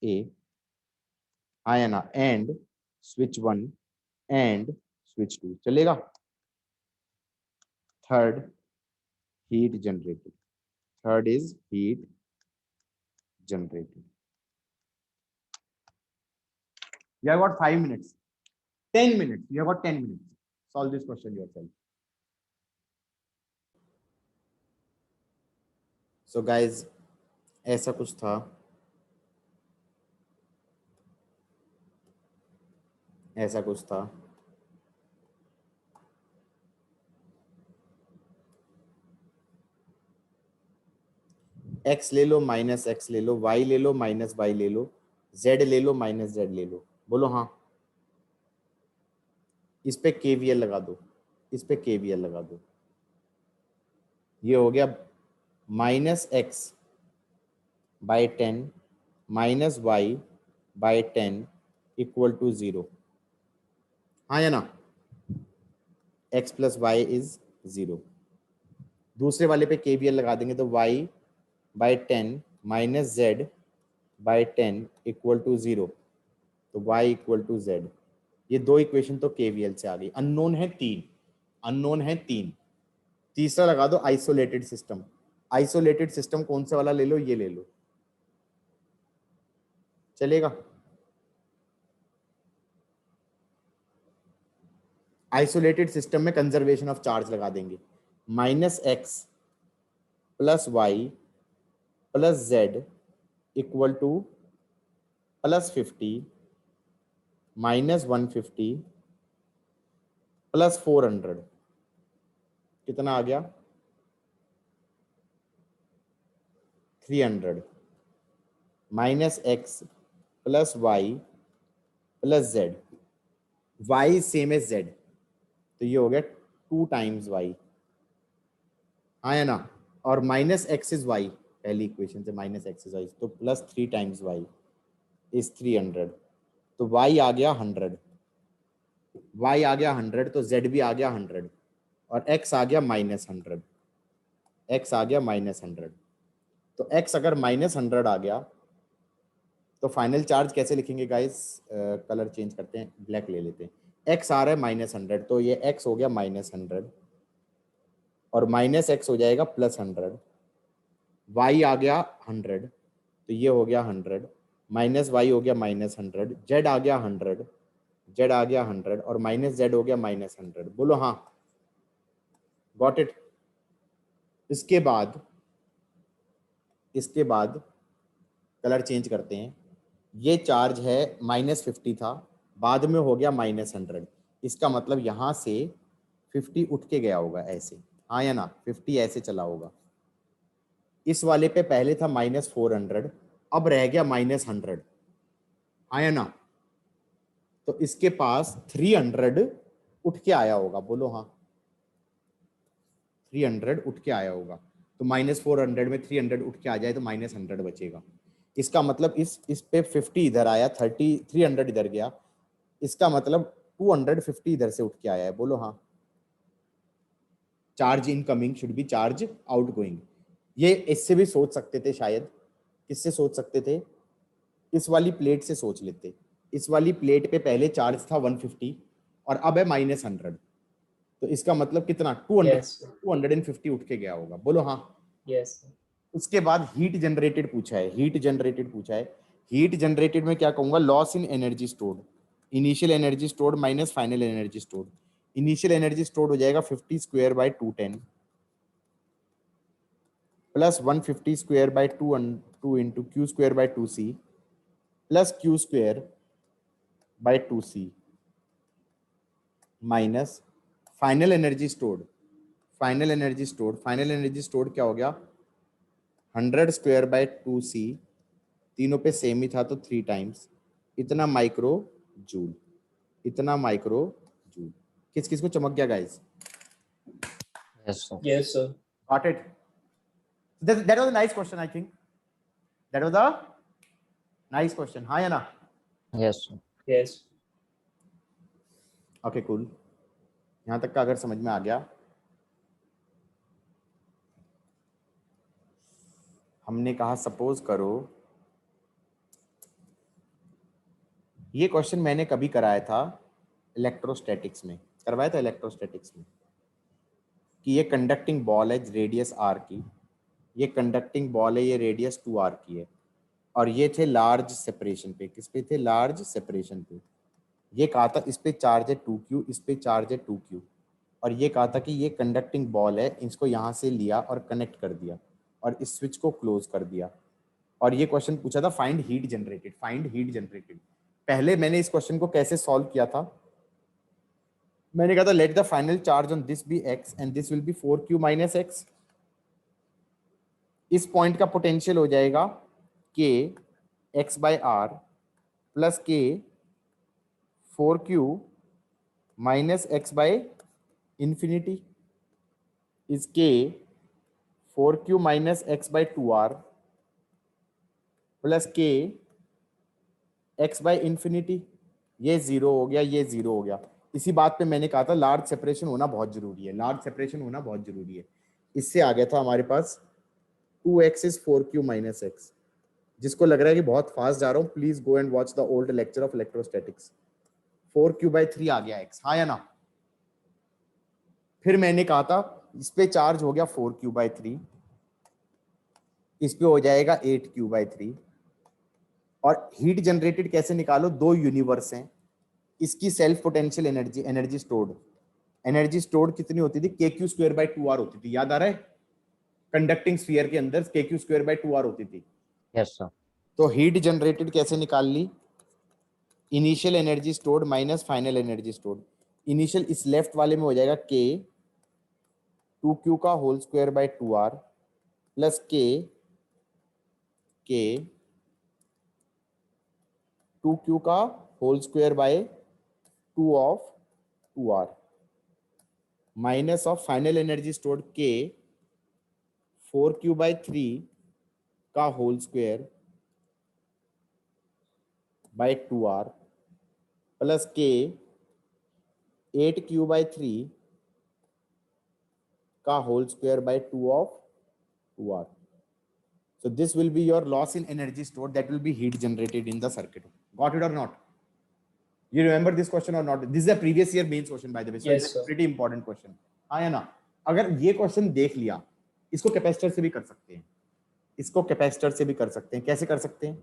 A, हाँ या ना? एंड स्विच 1 एंड स्विच 2, चलेगा? Third heat generated, third is heat generated. You have got 5 minutes, 10 minutes, you have got 10 minutes, solve this question yourself. So guys, ऐसा कुछ था, ऐसा कुछ था, x ले लो -x ले लो, y ले लो -y ले लो, z ले लो -z ले लो, बोलो हाँ? इस पे KVL लगा दो, इस पे KVL लगा दो, ये हो गया -x by 10 minus y by 10 equal to 0। हाँ या ना? x plus y is 0। दूसरे वाले पे KVL लगा देंगे तो y by 10 minus z by 10 equal to 0। तो y इक्वल टू z। ये दो इक्वेशन तो KVL से आ गई। अननोन है 3, अननोन है 3। तीसरा लगा दो आइसोलेटेड सिस्टम। आइसोलेटेड सिस्टम कौन से वाला ले लो? ये ले लो, चलेगा। आइसोलेटेड सिस्टम में कंजर्वेशन ऑफ चार्ज लगा देंगे। -x plus y plus z equal to +50 -150 plus 400। कितना आ गया? 300 -x plus y plus z। y same as z, तो ये हो गया 2 टाइम्स y। हाँ या ना? और -x इज y, पहली इक्वेशन से -x इज y, तो +3 टाइम्स y इज 300। तो y आ गया 100, y आ गया 100, तो z भी आ गया 100 और x आ गया -100, x आ गया -100। तो x अगर -100 आ गया तो फाइनल चार्ज कैसे लिखेंगे गाइस? कलर चेंज करते हैं, ब्लैक ले लेते हैं। x आ रहा है -100, तो ये x हो गया -100 और -x हो जाएगा +100। y आ गया 100, तो ये हो गया 100 माइनस y हो गया -100, z आ गया 100, z आ गया 100 और -z हो गया -100। बोलो हाँ, गॉट इट। इसके बाद कलर चेंज करते हैं। ये चार्ज है -50 था, बाद में हो गया -100। इसका मतलब यहाँ से 50 उठ के गया होगा ऐसे। हाँ या ना? 50 ऐसे चला होगा। इस वाले पे पहले था -400, अब रह गया -100। हाँ या ना? तो इसके पास 300 उठ के आया होगा। बोलो हाँ, 300 उठ के आया होगा। तो -400 में 300 उठ के आ जाए तो -100 बचेगा। इसका मतलब इस पे 50 इधर आया, 300 इधर गया। इसका मतलब 250 इधर से उठ के आया है। बोलो हाँ। Charge incoming should be charge outgoing. ये इससे भी सोच सकते थे शायद। किससे सोच सकते थे? इस वाली प्लेट से सोच लेते। इस वाली प्लेट पे पहले चार्ज था 150 और अब है -100, तो इसका मतलब कितना? 250 उठ के गया होगा। बोलो हाँ। Yes, sir. उसके बाद हीट जनरेटेड पूछा है। हीट जनरेटेड में क्या कहूंगा? Loss in energy stored, initial energy stored minus final energy stored. Initial energy stored हो जाएगा 50 square by 210 plus 150 square by 2 into Q square by 2c plus Q square by 2c minus final energy stored. Final energy stored क्या हो गया? 100 स्क्वायर बाय 2c, तीनों पे सेम ही था तो 3 टाइम्स इतना माइक्रो जूल। किस किस को चमक गया guys? Yes, sir. Yes, sir. Got it? That was a nice question, I think. That was a nice question. हाँ या ना? Yes, sir. Yes. Okay cool. यहाँ तक का अगर समझ में आ गया, हमने कहा सपोज करो ये क्वेश्चन मैंने कभी कराया था इलेक्ट्रोस्टैटिक्स में, कि ये कंडक्टिंग बॉल है रेडियस r की, ये कंडक्टिंग बॉल है, ये रेडियस 2r की है और ये थे लार्ज सेपरेशन पे। किस पे थे? लार्ज सेपरेशन पे। ये कहा था इस पे चार्ज है 2q, इस पे चार्ज है 2q और ये कहा था कि ये कंडक्टिंग बॉल है, इसको यहाँ से लिया और कनेक्ट कर दिया और इस स्विच को क्लोज कर दिया। और ये क्वेश्चन पूछा था फाइंड हीट जनरेटेड। पहले मैंने इस क्वेश्चन को कैसे सॉल्व किया था? मैंने कहा था let the final charge on this be x and this will be 4q minus x। इस पॉइंट का पोटेंशियल हो जाएगा k x by r plus k 4q minus x by infinity is k 4q minus x by 2r plus k x by infinity, ये 0 हो गया, ये 0 हो गया। इसी बात पे मैंने कहा था लार्ज सेपरेशन होना बहुत जरूरी है, लार्ज सेपरेशन होना बहुत जरूरी है। इससे आ गया था हमारे पास 2x is 4q minus x. जिसको लग रहा है कि बहुत फास्ट जा रहा हूँ, please go and watch the old lecture of electrostatics. 4q/3 आ गया x, हाँ या ना। फिर मैंने कहा था इस पे चार्ज हो गया 4q/3, इस पे हो जाएगा 8q/3। और हीट जनरेटेड कैसे निकालो, दो यूनिवर्स हैं, इसकी self potential energy, energy stored कितनी होती थी, KQ²/2r होती थी, याद आ रहा है। कंडक्टिंग स्फीयर के अंदर KQ²/2r होती थी। Yes, sir. तो हीट जनरेटेड कैसे निकाल ली, initial energy stored minus final energy stored. Initial इस लेफ्ट वाले में हो जाएगा K 2q का whole square by 2r plus K 2q का whole square by 2 of 2r minus of final energy stored K 4q/3 का whole square by 2r plus K 8q/3 का whole square by 2 of 2r. So this will be your loss in energy stored, that will be heat generated in the circuit. Got it or not? You remember this question or not? This is a previous year mains question by the way, so Yes, it's a sir. pretty important question. हाँ या ना। अगर ये क्वेश्चन देख लिया, इसको कैपेसिटर से भी कर सकते हैं, इसको कैपेसिटर से भी कर सकते हैं। कैसे कर सकते हैं,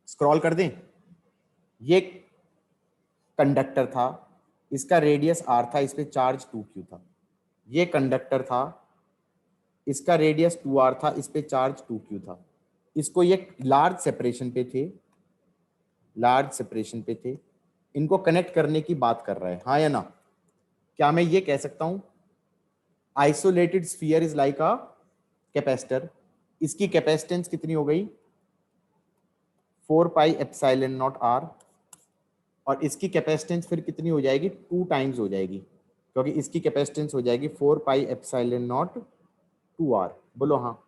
स्क्रॉल कर दें। ये कंडक्टर था, इसका रेडियस r था, इस पे चार्ज 2q था। ये कंडक्टर था, इसका रेडियस 2r था, इस पे चार्ज 2q था। इसको ये लार्ज सेपरेशन पे थे, लार्ज सेपरेशन पे थे, इनको कनेक्ट करने की बात कर रहा है, हाँ या ना। क्या मैं ये कह सकता हूं isolated sphere is like a capacitor, इसकी कैपेसिटेंस कितनी हो गई 4πε0r, और इसकी कैपेसिटेंस फिर कितनी हो जाएगी 2 टाइम्स हो जाएगी, क्योंकि इसकी कैपेसिटेंस हो जाएगी 4πε0 2r। बोलो हाँ।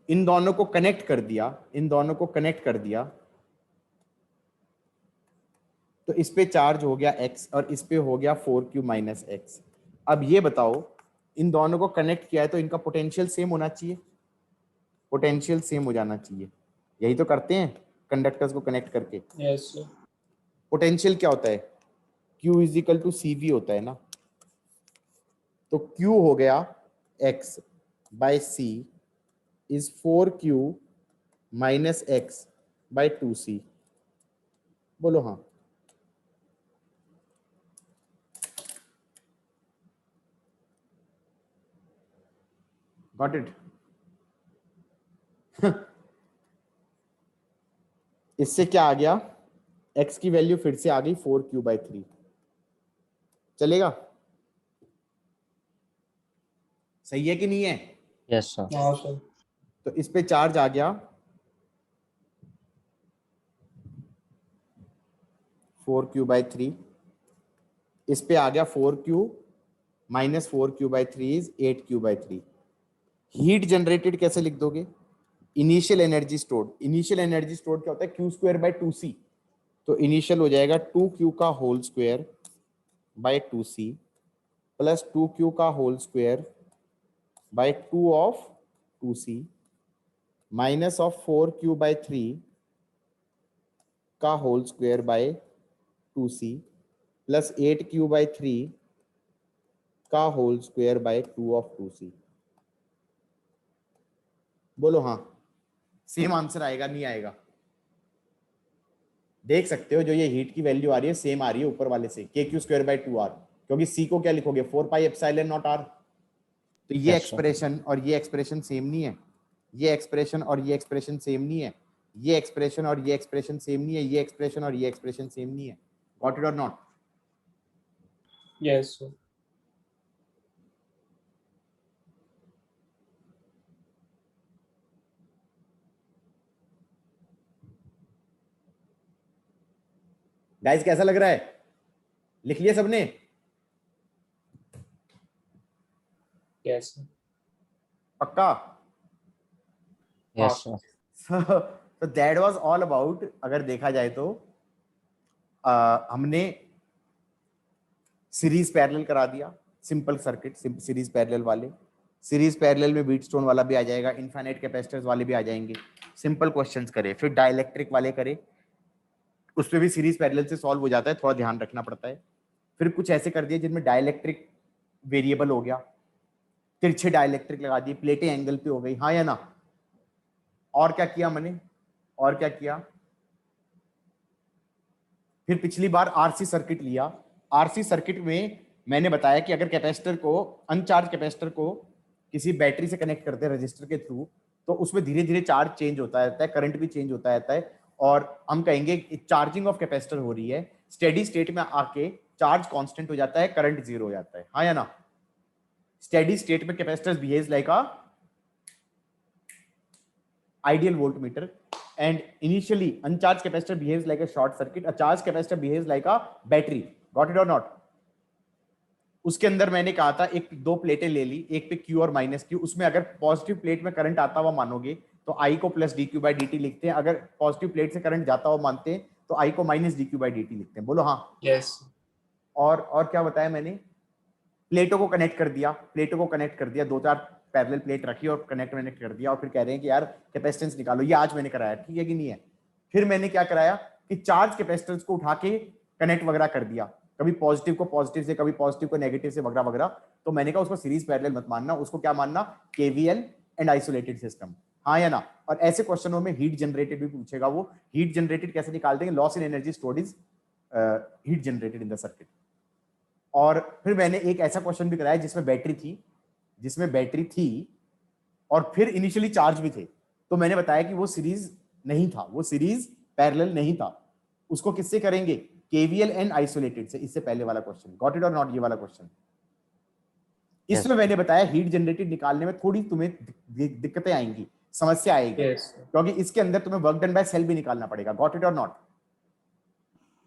इन दोनों को कनेक्ट कर दिया, इन दोनों को कनेक्ट कर दिया, तो इस पे चार्ज हो गया x और इस पे हो गया 4q माइनस एक्स। अब ये बताओ, इन दोनों को कनेक्ट किया है तो इनका पोटेंशियल सेम होना चाहिए, पोटेंशियल सेम हो जाना चाहिए। यही तो करते हैं कंडक्टर्स को कनेक्ट करके। Yes, sir. पोटेंशियल क्या होता है, Q is equal to CV होता है ना। तो Q हो गया x by C is 4q minus x by 2c। बोलो हाँ। Got it. इससे क्या आ गया, x की वैल्यू फिर से आ गई 4q/3। चलेगा, सही है कि नहीं है। Yes, sir. हाँ, sir. तो इस पे चार्ज आ गया 4q/3, इस पे आ गया 4q minus 4q/3 is 8q/3। Heat generated कैसे लिख दोगे, initial energy stored, initial energy stored क्या होता है Q²/2c। तो इनिशियल हो जाएगा 2q का whole square by 2c plus 2q का whole square by 2 of 2c minus of 4q/3 का whole square by 2c plus 8q/3 का whole square by 2 of 2c। बोलो हाँ। सेम आंसर आएगा नहीं आएगा, देख सकते हो जो ये हीट की वैल्यू आ रही है सेम आ रही है ऊपर वाले से KQ²/2r, क्योंकि C को क्या लिखोगे 4πε0r। तो ये Yes, sir. एक्सप्रेशन और ये एक्सप्रेशन सेम नहीं है, ये एक्सप्रेशन और ये एक्सप्रेशन सेम नहीं है, ये एक्सप्रेशन और ये एक्सप्रेशन सेम नहीं है, ये एक्सप्रेशन और ये एक्सप्रेशन सेम नहीं है। गॉट इट और नॉट। Yes, sir. गाइस कैसा लग रहा है, लिख लिया सबने। Yes, sir. पक्का? Yes, sir. So that was all about, अगर देखा जाए तो हमने सीरीज पैरेलल करा दिया, सिंपल सर्किट सीरीज पैरेलल वाले, सीरीज पैरेलल में व्हीटस्टोन वाला भी आ जाएगा, इनफाइनाइट कैपेसिटर्स वाले भी आ जाएंगे, सिंपल क्वेश्चंस करे, फिर डाइलेक्ट्रिक वाले करे, उसपे भी सीरीज पैरेलल से सॉल्व हो जाता है, थोड़ा ध्यान रखना पड़ता है। फिर कुछ ऐसे कर दिए जिनमें डाइलेक्ट्रिक वेरिएबल हो गया, तिरछे डाइलेक्ट्रिक लगा दिए, प्लेटें एंगल पे हो गई, हाँ या ना? और क्या किया मैंने, और क्या किया? फिर पिछली बार आरसी सर्किट लिया, आरसी सर्किट में मैंने बताया कि अगर कैपेसिटर को, अनचार्ज कैपेसिटर को किसी बैटरी से कनेक्ट करते हैं रजिस्टर के थ्रू, तो उसमें धीरे धीरे चार्ज चेंज होता रहता है, करंट भी चेंज होता रहता है, और हम कहेंगे चार्जिंग ऑफ कैपेसिटर हो रही है, स्टेडी स्टेट में आके चार्ज कांस्टेंट हो जाता है, करंट जीरो हो जाता है, हाँ या ना? स्टेडी स्टेट में capacitor behaves like a ideal voltmeter, and initially uncharged capacitor behaves like a short circuit, a charged capacitor behaves like a battery. Got it or not? उसके अंदर मैंने कहा था एक दो प्लेटें ले ली, एक पे Q और माइनस Q, उसमें अगर पॉजिटिव प्लेट में करंट आता हुआ मानोगे तो I को प्लस dq by dt लिखते हैं, अगर पॉजिटिव प्लेट से करंट जाता हुआ मानते हैं तो I को माइनस dq by dt लिखते हैं। बोलो हाँ। Yes. और क्या बताया मैंने? प्लेटों को कनेक्ट कर दिया, प्लेटों को कनेक्ट कर दिया, दो चार पैरेलल प्लेट रखी और कनेक्ट कर दिया, और फिर कह रहे हैं कि यार कैपेसिटेंस निकालो, ये आज मैंने कराया, ठीक है कि नहीं है? फिर मैंने क्या कराया कि चार्ज कैपेसिटेंस को उठा के कनेक्ट वगैरह कर दिया, कभी पॉजिटिव को पॉजिटिव से, कभी पॉजिटिव को नेगेटिव से, वगैरह वगैरह। तो मैंने कहा उसको सीरीज पैरेलल मत मानना, उसको क्या मानना? केवीएल एंड आइसोलेटेड सिस्टम, हाँ या ना? और ऐसे क्वेश्चनों में हीट जनरेटेड भी पूछेगा, वो हीट जनरेटेड कैसे निकाल देंगे? Loss in energy stored is heat generated in the circuit. और फिर मैंने एक ऐसा क्वेश्चन भी कराया जिसमें बैटरी थी और फिर इनिशियली चार्ज भी थे, तो मैंने बताया कि वो सीरीज नहीं था, वो सीरीज पैरेलल नहीं था, उसको किससे करेंगे? केवीएल एंड आइसोलेटेड से। इससे पहले वाला क्वेश्चन, गॉट इट और नॉट? ये वाला क्वेश्चन, इसमें मैंने बताया हीट जनरेटेड निकालने में थोड़ी तुम्हें दिक्कतें आएंगी, समस्या आएगी, Yes. क्योंकि इसके अंदर तुम्हें वर्क डन बाय सेल भी निकालना पड़ेगा। गॉट इट और not?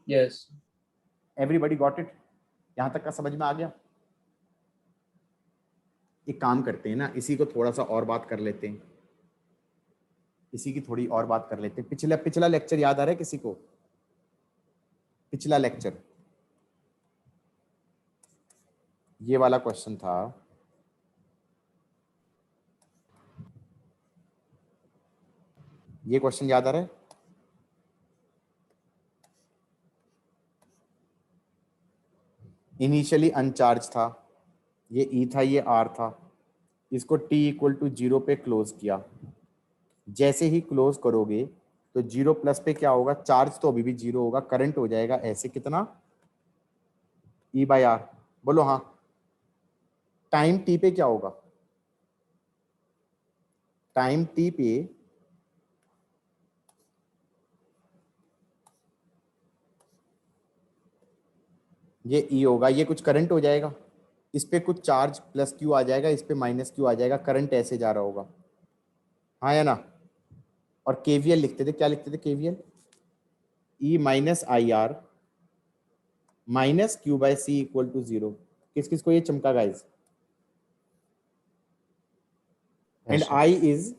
Yes. Everybody got it? यहां तक का समझ में आ गया? एक काम करते हैं ना, इसी को थोड़ा सा और बात कर लेते हैं, इसी की थोड़ी और बात कर लेते हैं। पिछला लेक्चर याद आ रहा है किसी को? पिछला लेक्चर ये वाला क्वेश्चन था, ये क्वेश्चन याद आ रहा है? इनिशियली अनचार्ज था, ये E था, ये R था, इसको t इक्वल टू 0 पे क्लोज किया, जैसे ही क्लोज करोगे तो 0 प्लस पे क्या होगा? चार्ज तो अभी भी 0 होगा, करंट हो जाएगा ऐसे, कितना? E by R। बोलो हाँ। टाइम t पे क्या होगा? टाइम t पे ये E होगा, ये कुछ करंट हो जाएगा, इस पे कुछ चार्ज प्लस Q आ जाएगा, इस पे माइनस Q आ जाएगा, करंट ऐसे जा रहा होगा, हाँ या ना? और KVL लिखते थे, क्या लिखते थे? KVL E minus I R minus Q by C equal to 0। किस किस को ये चमका guys? And Yes, sir. I is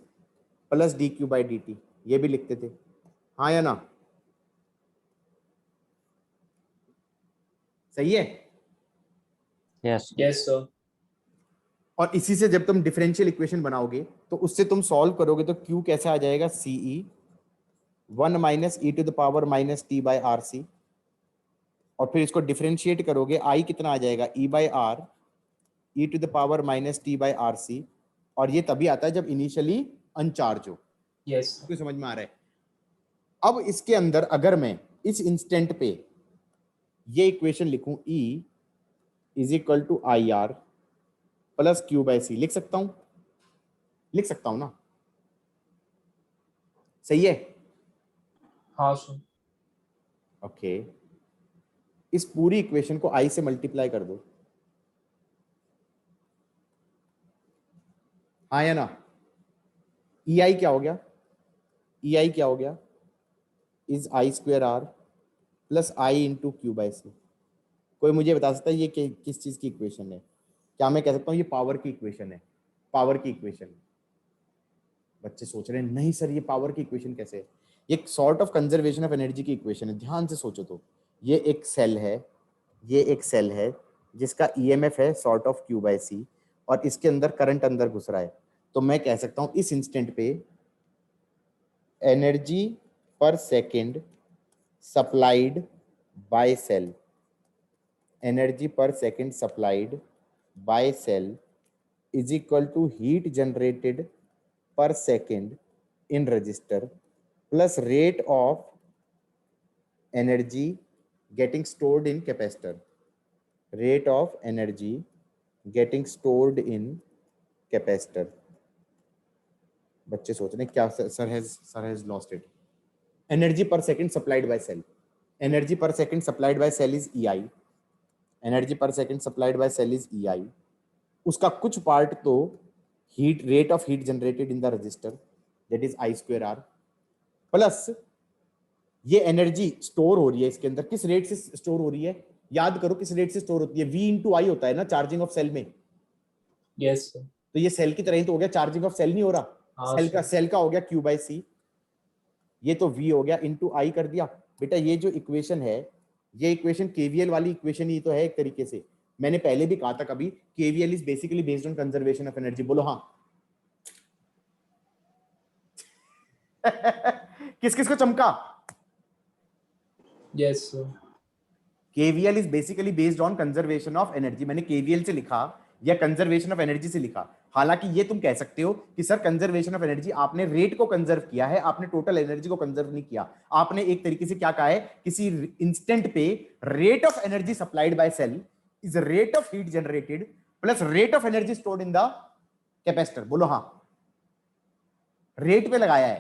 plus dq by dt, ये भी लिखते थे, हाँ या ना? सही है? Yes, sir. Yes, sir. और इसी से जब तुम डिफरेंशियल इक्वेशन बनाओगे तो उससे तुम सॉल्व करोगे तो Q कैसा आ जाएगा? CE 1 minus e to the power minus t by R C, और फिर इसको डिफरेंशिएट करोगे, I कितना आ जाएगा? E by R e to the power minus t by R C, और ये तभी आता है जब इनिशियली अनचार्ज हो। Yes. आपको समझ में आ रहा है? अब इसके अंदर अगर मैं इस इंस्टेंट पे ये इक्वेशन लिखूं, E is equal to I R plus Q by C, लिख सकता हूं ना? सही है? हाँ sir. ओके, इस पूरी इक्वेशन को I से मल्टीप्लाई कर दो, हाँ या ना? EI क्या हो गया? EI क्या हो गया? Is I square R plus I into Q by C. कोई मुझे बता सकता है ये किस चीज की इक्वेशन है? क्या मैं कह सकता हूँ ये पावर की इक्वेशन है? पावर की इक्वेशन। बच्चे सोच रहे हैं नहीं सर ये पावर की इक्वेशन कैसे है? ये एक sort of conservation of energy की इक्वेशन है। ध्यान से सोचो तो, ये एक सेल है, ये एक सेल है जिसका ईएमएफ है सॉर्ट ऑफ क्यू बाय सी, और इसके अंदर करंट अंदर घुस रहा है। तो मैं कह सकता हूं इस इंस्टेंट पे energy per second supplied by cell, energy per second supplied by cell is equal to heat generated per second in resistor plus rate of energy getting stored in capacitor, rate of energy getting stored in capacitor। बच्चे सोच रहे हैं क्या sir has lost it. Energy per second supplied by cell, energy per second supplied by cell is EI, energy per second supplied by cell is EI। उसका कुछ पार्ट तो heat, rate of heat generated in the resistor that is I square R, plus ये एनर्जी स्टोर हो रही है इसके अंदर। किस रेट से स्टोर हो रही है? याद करो किस रेट से स्टोर होती है? V इंटू आई होता है ना चार्जिंग ऑफ सेल में। Yes, sir. तो ये सेल की तरह ही तो हो गया, चार्जिंग ऑफ सेल नहीं हो रहा? हाँ, सेल का हो गया Q बाय सी, ये तो V हो गया इंटू आई कर दिया। बेटा ये जो इक्वेशन है, ये इक्वेशन KVL वाली इक्वेशन ही तो है एक तरीके से। मैंने पहले भी कहा था कभी, KVL is basically based on conservation of energy. बोलो हाँ। किस किस को चमका? Yes, sir. KVL is basically based on conservation of energy. मैंने KVL से लिखा या कंजर्वेशन ऑफ एनर्जी से लिखा। हालांकि ये तुम कह सकते हो कि सर कंजर्वेशन ऑफ एनर्जी आपने रेट को कंजर्व किया है, आपने टोटल एनर्जी को कंजर्व नहीं किया। आपने एक तरीके से क्या कहा है, किसी इंस्टेंट पे rate of energy supplied by cell is the rate of heat generated plus rate of energy stored in the capacitor। बोलो हाँ। रेट पे लगाया है,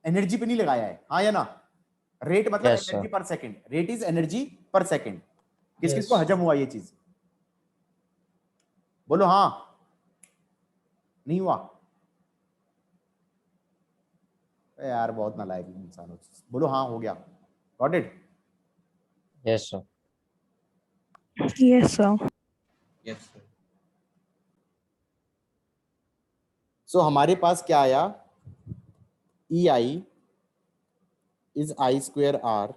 एनर्जी पे नहीं लगाया है, हाँ या ना? रेट मतलब Yes, एनर्जी sir. पर second, rate is energy per second. किस Yes. किस को हजम हुआ ये चीज? बोलो हाँ। नहीं हुआ? यार बहुत नालायक इंसान हो। बोलो हाँ, हो गया। Got it? Yes, sir. Yes, sir. Yes, sir. So हमारे पास क्या आया? EI is I square R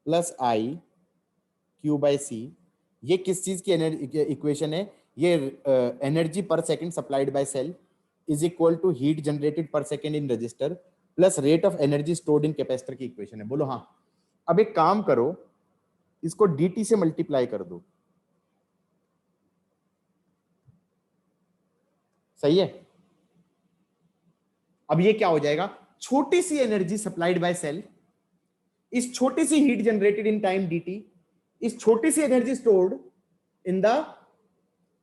plus I Q by C। ये किस चीज की इक्वेशन है? ये energy per second supplied by cell is equal to heat generated per second in resistor plus rate of energy stored in capacitor की इक्वेशन है। बोलो हाँ। अब एक काम करो, इसको dt से मल्टीप्लाई कर दो। सही है? अब ये क्या हो जाएगा? छोटी सी एनर्जी सप्लाइड बाय सेल, इस छोटी सी heat generated in time dt, इस छोटी सी energy stored in the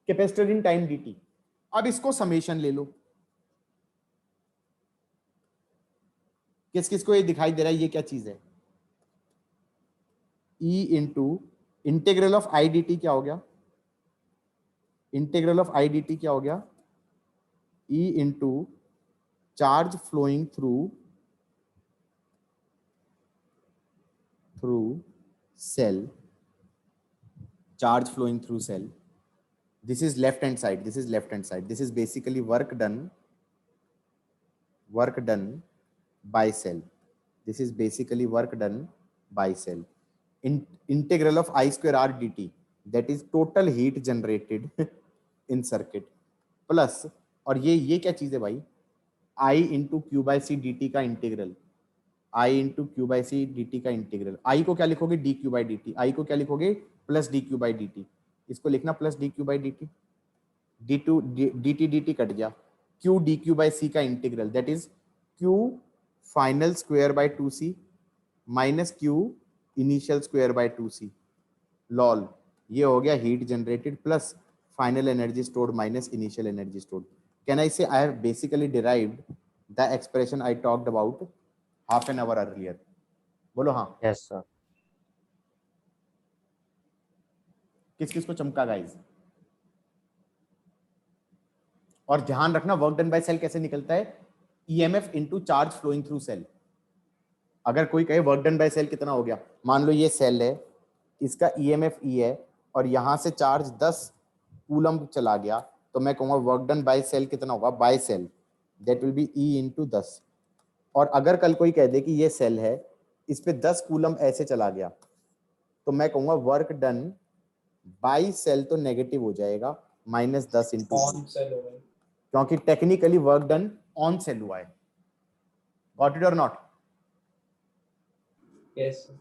capacitor in time dt। अब इसको समेशन ले लो। किस किस को ये दिखाई दे रहा है? ये क्या चीज है? E into integral of I dt क्या हो गया? इंटीग्रल ऑफ आई dt क्या हो गया? E into charge flowing through cell, charge flowing through cell. This is left hand side, this is left hand side. This is basically work done by cell. This is basically work done by cell. Integral of I square R dt, that is total heat generated in circuit, plus और ये क्या चीज है भाई? I into Q by C D T का integral, I into Q by C D T का इंटीग्रल। I को क्या लिखोगे? D Q by D T. I को क्या लिखोगे? Plus D Q by D T. इसको लिखना plus D Q by D T. D T cut गया। Q D Q by C का integral, that is Q final square by 2c minus Q initial square by 2c। लॉल, ये हो गया heat generated plus final energy stored minus initial energy stored. Can I say I have basically derived the expression I talked about half an hour earlier। बोलो हाँ। Yes, sir. किस किस को चमका गाइस? और ध्यान रखना वर्क डन बाय सेल कैसे निकलता है? EMF into charge flowing through cell. अगर कोई कहे वर्क डन बाय सेल कितना हो गया, मान लो ये सेल है, इसका EMF E है और यहां से चार्ज 10 कूलम चला गया, तो मैं कहूंगा वर्क डन बाय सेल कितना होगा, by cell that will be E into 10। और अगर कल कोई कह दे कि ये सेल है, इस पे 10 कूलम ऐसे चला गया, तो मैं कहूंगा वर्क डन बाय सेल तो नेगेटिव हो जाएगा, -10 इंटू, On cell होगा. क्योंकि technically work done on cell हुआ है। गॉट इट और नॉट? Yes, sir.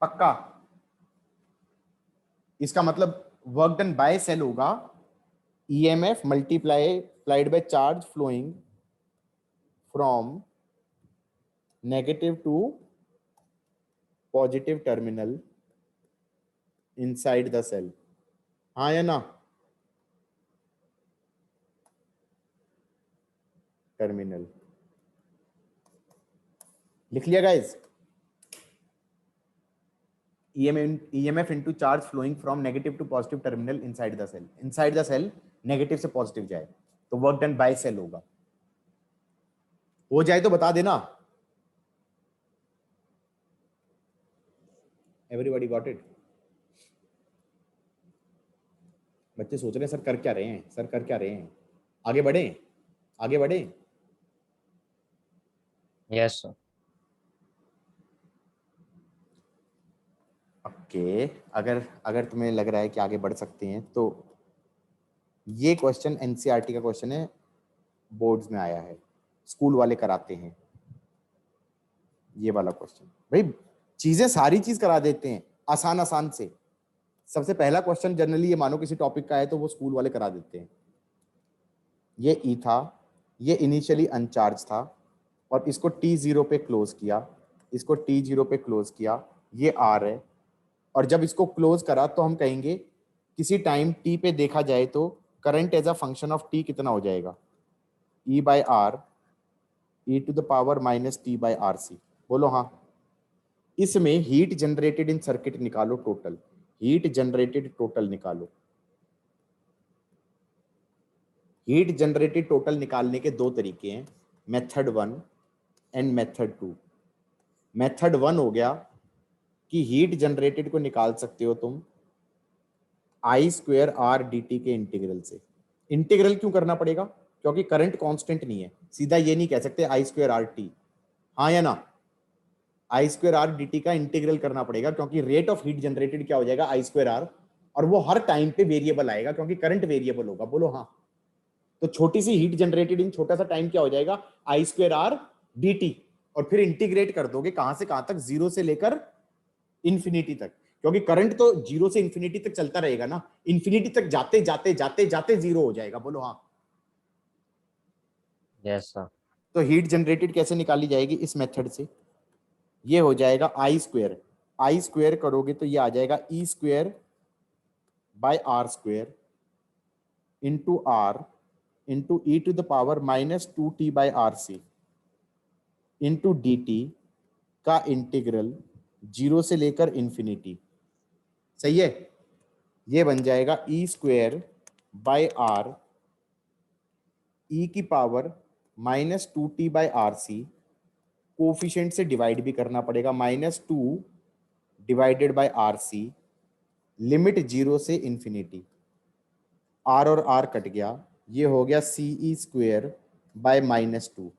पक्का? इसका मतलब वर्क डन बाय सेल होगा EMF multiplied by charge flowing from negative to positive terminal inside the cell. हाँ या ना? टर्मिनल लिख लिया guys? EMF into charge flowing from negative to positive terminal inside the cell. Inside the cell negative से पॉजिटिव जाए तो वर्क डन बाय सेल होगा। हो जाए तो बता देना। Everybody got it? बच्चे सोच रहे हैं सर कर क्या रहे हैं, सर कर क्या रहे हैं? आगे बढ़े, आगे बढ़े। Yes, sir. ओके, अगर तुम्हें लग रहा है कि आगे बढ़ सकते हैं तो ये क्वेश्चन एनसीईआरटी का क्वेश्चन है, बोर्ड्स में आया है, स्कूल वाले कराते हैं ये वाला क्वेश्चन। भाई चीजें सारी चीज करा देते हैं आसान आसान से। सबसे पहला क्वेश्चन जनरली ये मानो किसी टॉपिक का है तो वो स्कूल वाले करा देते हैं। ये ई था, ये इनिशियली अनचार्ज था और इसको T0 पे क्लोज किया, इसको T0 पे क्लोज किया, ये R है। और जब इसको क्लोज करा तो हम कहेंगे किसी टाइम T पे देखा जाए तो current as a function of T कितना हो जाएगा, E by R e to the power -T by RC। बोलो हाँ। इसमें हीट जनरेटेड इन सर्किट निकालो, टोटल हीट जनरेटेड टोटल निकालो। हीट जनरेटेड टोटल निकालने के दो तरीके हैं, मेथड 1 एंड मेथड 2। मेथड 1 हो गया कि हीट जनरेटेड को निकाल सकते हो तुम I² R dt के इंटीग्रल से। इंटीग्रल क्यों करना पड़ेगा? क्योंकि करंट कांस्टेंट नहीं है, सीधा ये नहीं कह सकते I² RT। हाँ या ना? I² R dt का इंटीग्रल करना पड़ेगा क्योंकि रेट ऑफ हीट जनरेटेड क्या हो जाएगा, I² R, और वो हर टाइम पे वेरिएबल आएगा क्योंकि करंट वेरिएबल होगा। बोलो हाँ। तो छोटी सी हीट जनरेटेड इन छोटा सा टाइम क्या हो जाएगा, I² R dt, और फिर इंटीग्रेट कर दोगे कहां से कहां तक, 0 से लेकर इंफिनिटी तक, क्योंकि करंट तो 0 से इंफिनिटी तक चलता रहेगा ना, इंफिनिटी तक जाते जाते जाते जाते 0 हो जाएगा। बोलो हाँ। Yes, sir. तो हीट जनरेटेड कैसे निकाली जाएगी, इस मेथड से। ये हो जाएगा I² करोगे तो ये आ जाएगा E² by R² into R into E to the power -2T by RC into dt का इंटीग्रल 0 से लेकर इंफिनिटी। सही है? ये बन जाएगा E² बाय R e की power -2T by RC, coefficient से डिवाइड भी करना पड़ेगा, -2 डिवाइडेड बाय RC, लिमिट 0 से इंफिनिटी। R और R कट गया, ये हो गया CE² बाय -2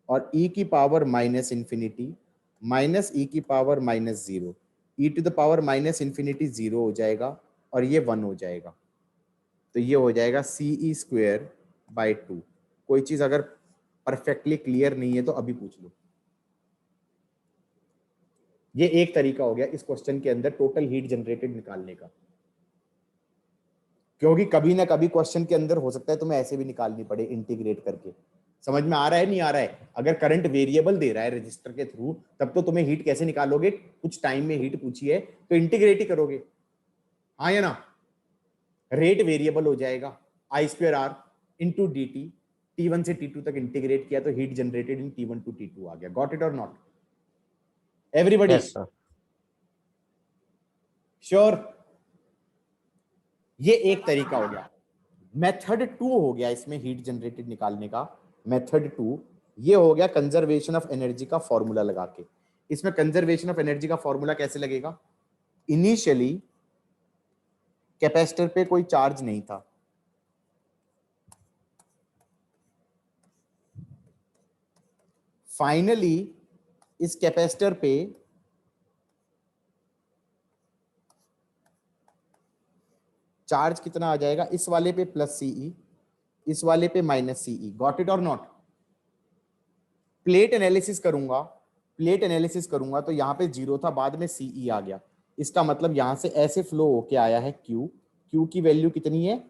और e की पावर -इंफिनिटी -e की power -0, e to the power -infinity 0 हो जाएगा और ये 1 हो जाएगा। तो ये हो जाएगा CE² बाय 2। कोई चीज अगर परफेक्टली क्लियर नहीं है तो अभी पूछ लो। ये एक तरीका हो गया इस क्वेश्चन के अंदर टोटल हीट जनरेटेड निकालने का, क्योंकि कभी ना कभी क्वेश्चन के अंदर हो सकता है तुम्हें ऐसे भी निकालनी पड़े इंटीग्रेट करके। समझ में आ रहा है नहीं आ रहा है? अगर करंट वेरिएबल दे रहा है रजिस्टर के थ्रू, तब तो तुम्हें हीट कैसे निकालोगे, कुछ टाइम में हीट पूछी है तो इंटीग्रेट ही करोगे। हाँ या ना? रेट वेरिएबल हो जाएगा, I² R into dt, T1 से T2 तक इंटीग्रेट किया तो heat generated in T1 to T2 आ गया। गॉट इट और not everybody? Yes, sir. Sure? ये एक तरीका हो गया। मेथड 2 हो गया इसमें हीट जनरेटेड निकालने का। मेथड 2 ये हो गया कंजर्वेशन ऑफ एनर्जी का फॉर्मूला लगा के। इसमें कंजर्वेशन ऑफ एनर्जी का फॉर्मूला कैसे लगेगा, इनिशियली कैपेसिटर पे कोई चार्ज नहीं था, फाइनली इस कैपेसिटर पे चार्ज कितना आ जाएगा, इस वाले पे प्लस सीई, इस वाले पे माइनस सीई। गॉट इट और नॉट? प्लेट एनालिसिस करूंगा, प्लेट एनालिसिस करूंगा तो यहाँ पे 0 था, बाद में सीई आ गया। इसका मतलब यहां से ऐसे फ्लो होके आया है क्यू, क्यू की वैल्यू कितनी है,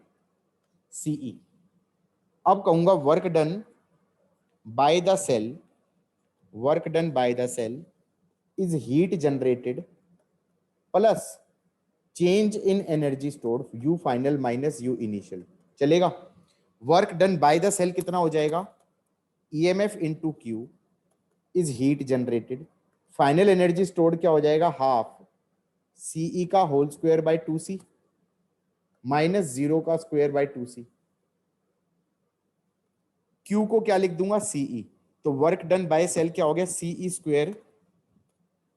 सीई। अब कहूंगा work done by the cell, work done by the cell is heat generated plus change in energy stored, U final minus U initial. चलेगा? Work done by the cell कितना हो जाएगा, EMF into Q is heat generated, final energy stored क्या हो जाएगा, हाफ सीई का whole square by 2c minus 0 का स्क्वायर बाय 2c। क्यू को क्या लिख दूंगा, सीई। तो वर्क डन बाय सेल क्या हो गया, CE square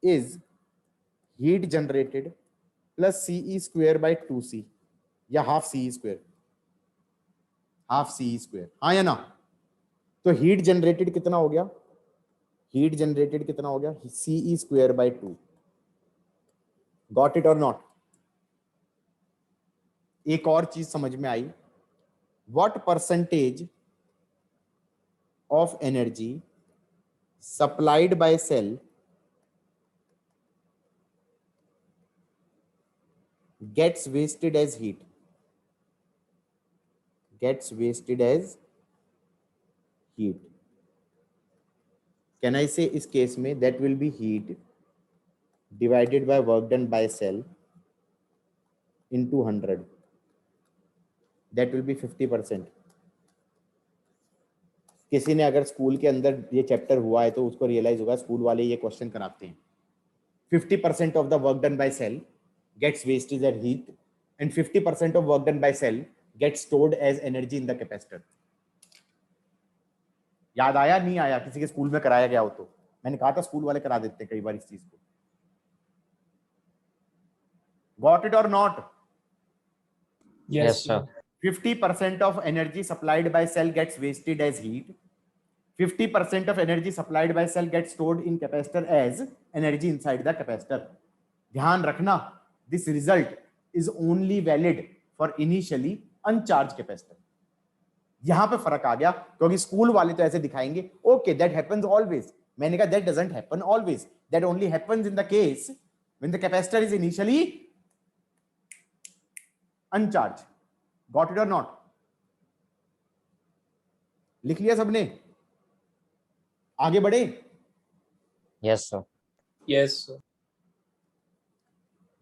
is heat generated plus CE square by 2c, या half CE square, half CE square, हाँ या ना? तो हीट जनरेटेड कितना हो गया, हीट जनरेटेड कितना हो गया, CE square by 2। Got it और नॉट? एक और चीज समझ में आई, what percentage of energy supplied by cell gets wasted as heat, gets wasted as heat. Can I say इस केस में that will be heat divided by work done by cell into 100, that will be 50%. किसी ने अगर स्कूल के अंदर ये चैप्टर हुआ है तो उसको रियलाइज होगा, स्कूल वाले ये क्वेश्चन कराते हैं, 50% of the work done by cell gets wasted as heat and 50% of work done by cell gets stored as energy in the capacitor. याद आया नहीं आया? किसी के स्कूल में कराया गया हो तो? मैंने कहा था स्कूल वाले करा देते हैं कई बार इस चीज को। Got it or not? Yes, sir. 50% of energy supplied by cell gets wasted as heat, 50% of energy supplied by cell gets stored in capacitor as energy inside the capacitor. ध्यान रखना, this result is only valid for initially uncharged capacitor. यहां पे फर्क आ गया, क्योंकि स्कूल वाले तो ऐसे दिखाएंगे, ओके दैट हैपेंस ऑलवेज। मैंने कहा that doesn't happen always, that only happens in the case when the capacitor is initially अनचार्ज। Got it और नॉट? लिख लिया सबने? आगे बढ़े? Yes, sir. Yes, sir.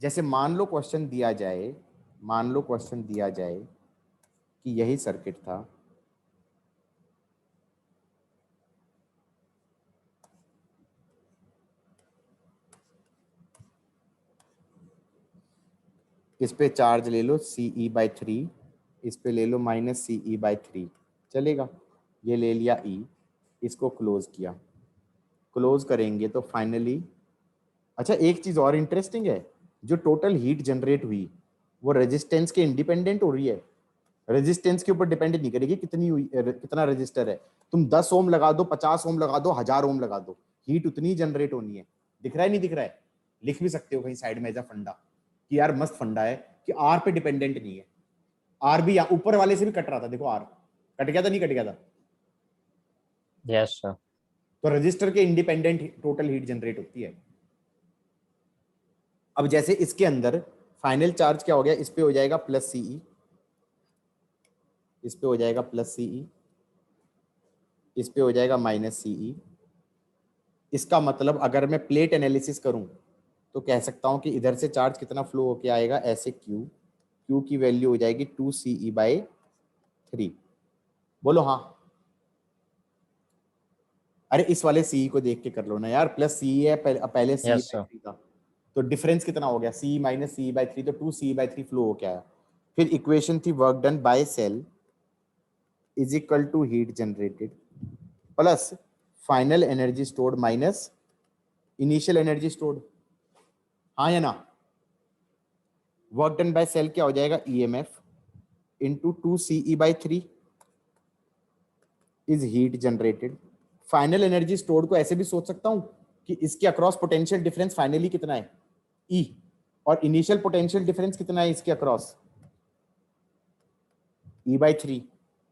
जैसे मान लो क्वेश्चन दिया जाए, मान लो क्वेश्चन दिया जाए कि यही सर्किट था, इस पे चार्ज ले लो CE/3, इस पे ले लो माइनस CE/3, चलेगा? ये ले लिया E, इसको क्लोज किया, क्लोज करेंगे तो फाइनली, अच्छा एक चीज और इंटरेस्टिंग है, जो टोटल हीट जनरेट हुई वो रेजिस्टेंस के इंडिपेंडेंट हो रही है, रेजिस्टेंस के ऊपर डिपेंड नहीं करेगी कितनी हुई, कितना रेजिस्टर है। तुम 10 ओम लगा दो, 50 ओम लगा दो, 1000 ओम लगा दो, हीट उतनी जनरेट होनी है। दिख रहा है नहीं दिख रहा है? लिख भी सकते हो कहीं साइड में एज अ फंडा कि यार मस्त फंडा है कि आर पे डिपेंडेंट नहीं है। आर भी ऊपर वाले से भी कट रहा था, देखो आर कट गया था, नहीं कट गया था? Yes, sir. तो रजिस्टर के इंडिपेंडेंट टोटल हीट जनरेट होती है। अब जैसे इसके अंदर फाइनल चार्ज क्या हो गया, इस पे हो जाएगा प्लस सीई, इस पे हो जाएगा प्लस सीई, इस पे हो जाएगा माइनस सीई। इसका मतलब अगर मैं प्लेट एनालिसिस करूं तो कह सकता हूं कि इधर से चार्ज कितना फ्लो होके आएगा, ऐसे क्यू, क्यू की वैल्यू हो जाएगी 2CE/3। बोलो हाँ। अरे इस वाले सीई को देख के कर लो ना यार, प्लस सीई है, पहले Yes, sir. CE/3 था, तो डिफरेंस कितना हो गया, CE माइनस CE/3, तो 2CE/3 फ्लो होके आया। फिर इक्वेशन थी work done by cell is equal to heat generated plus final energy stored minus initial energy stored, हाँ या ना? वर्क डन बाय सेल क्या हो जाएगा, EMF into 2CE/3 is heat generated. Final energy stored को ऐसे भी सोच सकता हूं कि इसके अक्रॉस पोटेंशियल डिफरेंस फाइनली कितना है, E, और इनिशियल पोटेंशियल डिफरेंस कितना है इसके अक्रॉस, E/3।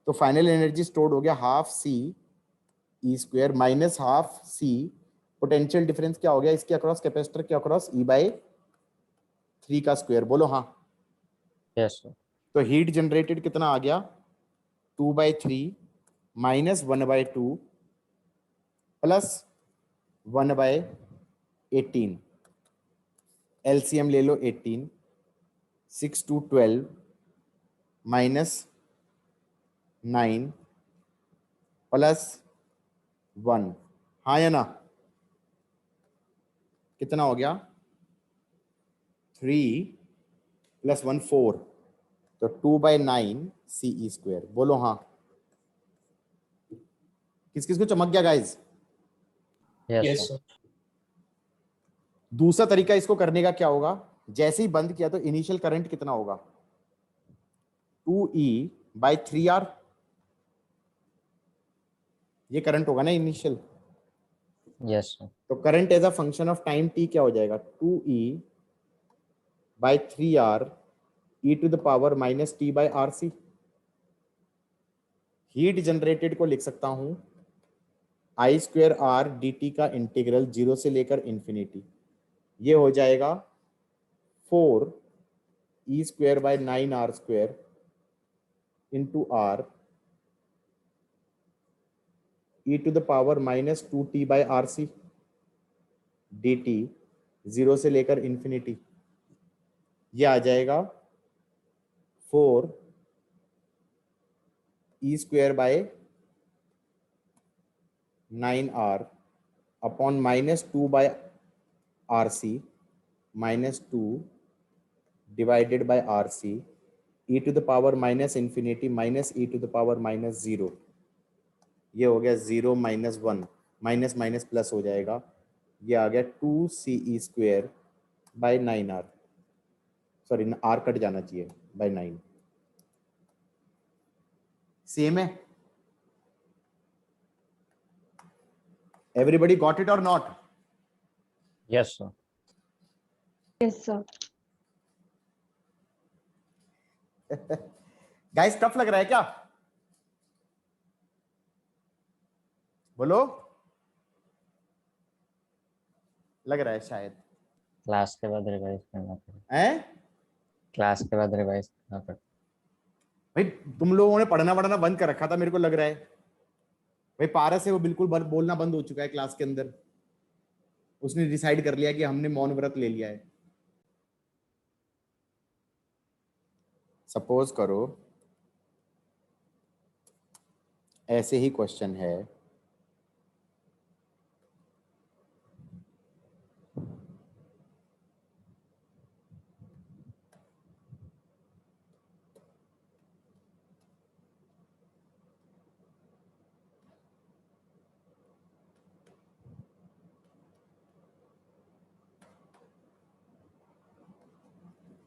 तो फाइनल एनर्जी स्टोर्ड हो गया half C E square minus half C, potential difference क्या हो गया इसके अक्रॉस, कैपेसिटर के अक्रॉस, E/3 का स्क्वायर। बोलो हाँ। Yes, sir. तो हीट जनरेटेड कितना आ गया, 2/3 माइनस 1/2 प्लस 1/18। एलसीएम ले लो 18, 6 to 12 माइनस 9 प्लस 1, हाँ या ना, कितना हो गया, 3 प्लस 1 4, तो 2/9 CE स्क्वायर। बोलो हाँ। किस किस को चमक गया guys? Yes, Yes, sir. sir. दूसरा तरीका इसको करने का क्या होगा, जैसे ही बंद किया तो इनिशियल करंट कितना होगा, 2E/3R, ये करंट होगा ना इनिशियल। Yes, sir. तो current as a function of time t क्या हो जाएगा, 2E/3R e⁻ minus t/RC। Heat generated को लिख सकता हूं I²R dt का इंटीग्रल 0 से लेकर इंफिनिटी, ये हो जाएगा 4E²/9R² into R e⁻ minus 2t/RC dt 0 से लेकर इंफिनिटी, ये आ जाएगा 4E²/9R upon minus 2/RC minus 2 divided by RC e⁻ minus infinity minus e⁻ minus 0, ये हो गया 0 माइनस 1, माइनस माइनस प्लस हो जाएगा, ये आ गया 2CE²/9R, सॉरी R कट जाना चाहिए, बाय 9। सेम है, एवरीबडी गॉट इट और not? Yes, sir. Yes, sir. Guys tough लग रहा है क्या, बोलो। लग रहा है शायद, क्लास के बाद रिवाइज करना पड़ेगा। हैं? क्लास के बाद रिवाइज करना पड़ेगा। भाई तुम लोगों ने पढ़ना पढ़ना बंद कर रखा था, मेरे को लग रहा है। भाई पारस है वो बिल्कुल बोलना बंद हो चुका है क्लास के अंदर, उसने डिसाइड कर लिया कि हमने मौन व्रत ले लिया है। सपोज करो ऐसे ही क्वेश्चन है,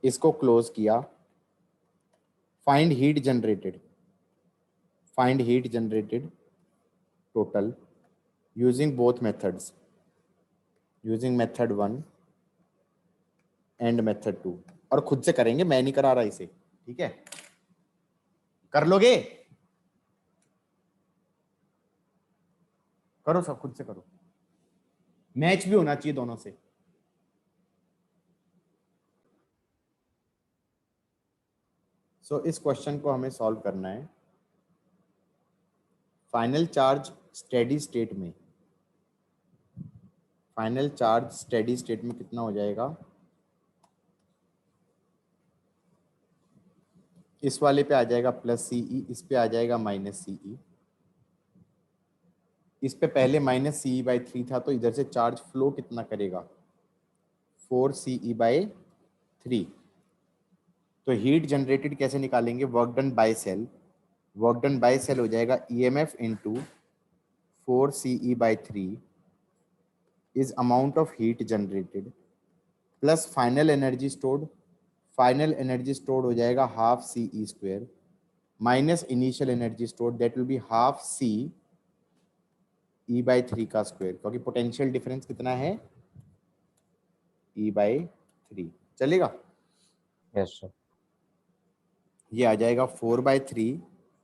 इसको क्लोज किया, find heat generated, find heat generated total using both methods, using method 1 and method 2, और खुद से करेंगे, मैं नहीं करा रहा इसे, ठीक है? कर लोगे? करो, सब खुद से करो, मैच भी होना चाहिए दोनों से। सो इस क्वेश्चन को हमें सॉल्व करना है। फाइनल चार्ज स्टेडी स्टेट में, फाइनल चार्ज स्टेडी स्टेट में कितना हो जाएगा, इस वाले पे आ जाएगा प्लस CE, इस पे आ जाएगा माइनस CE, इस पे पहले माइनस CE/3 था, तो इधर से चार्ज फ्लो कितना करेगा, 4CE/3। तो हीट जनरेटेड कैसे निकालेंगे, work done by cell, work done by cell हो जाएगा EMF into 4CE/3 is amount of heat generated plus final energy stored final energy stored हो जाएगा half C E square minus initial energy stored, that will be half C E by 3 का स्क्वायर, क्योंकि पोटेंशियल डिफरेंस कितना है, ई बाई 3। चलेगा? Yes sir. ये आ जाएगा 4/3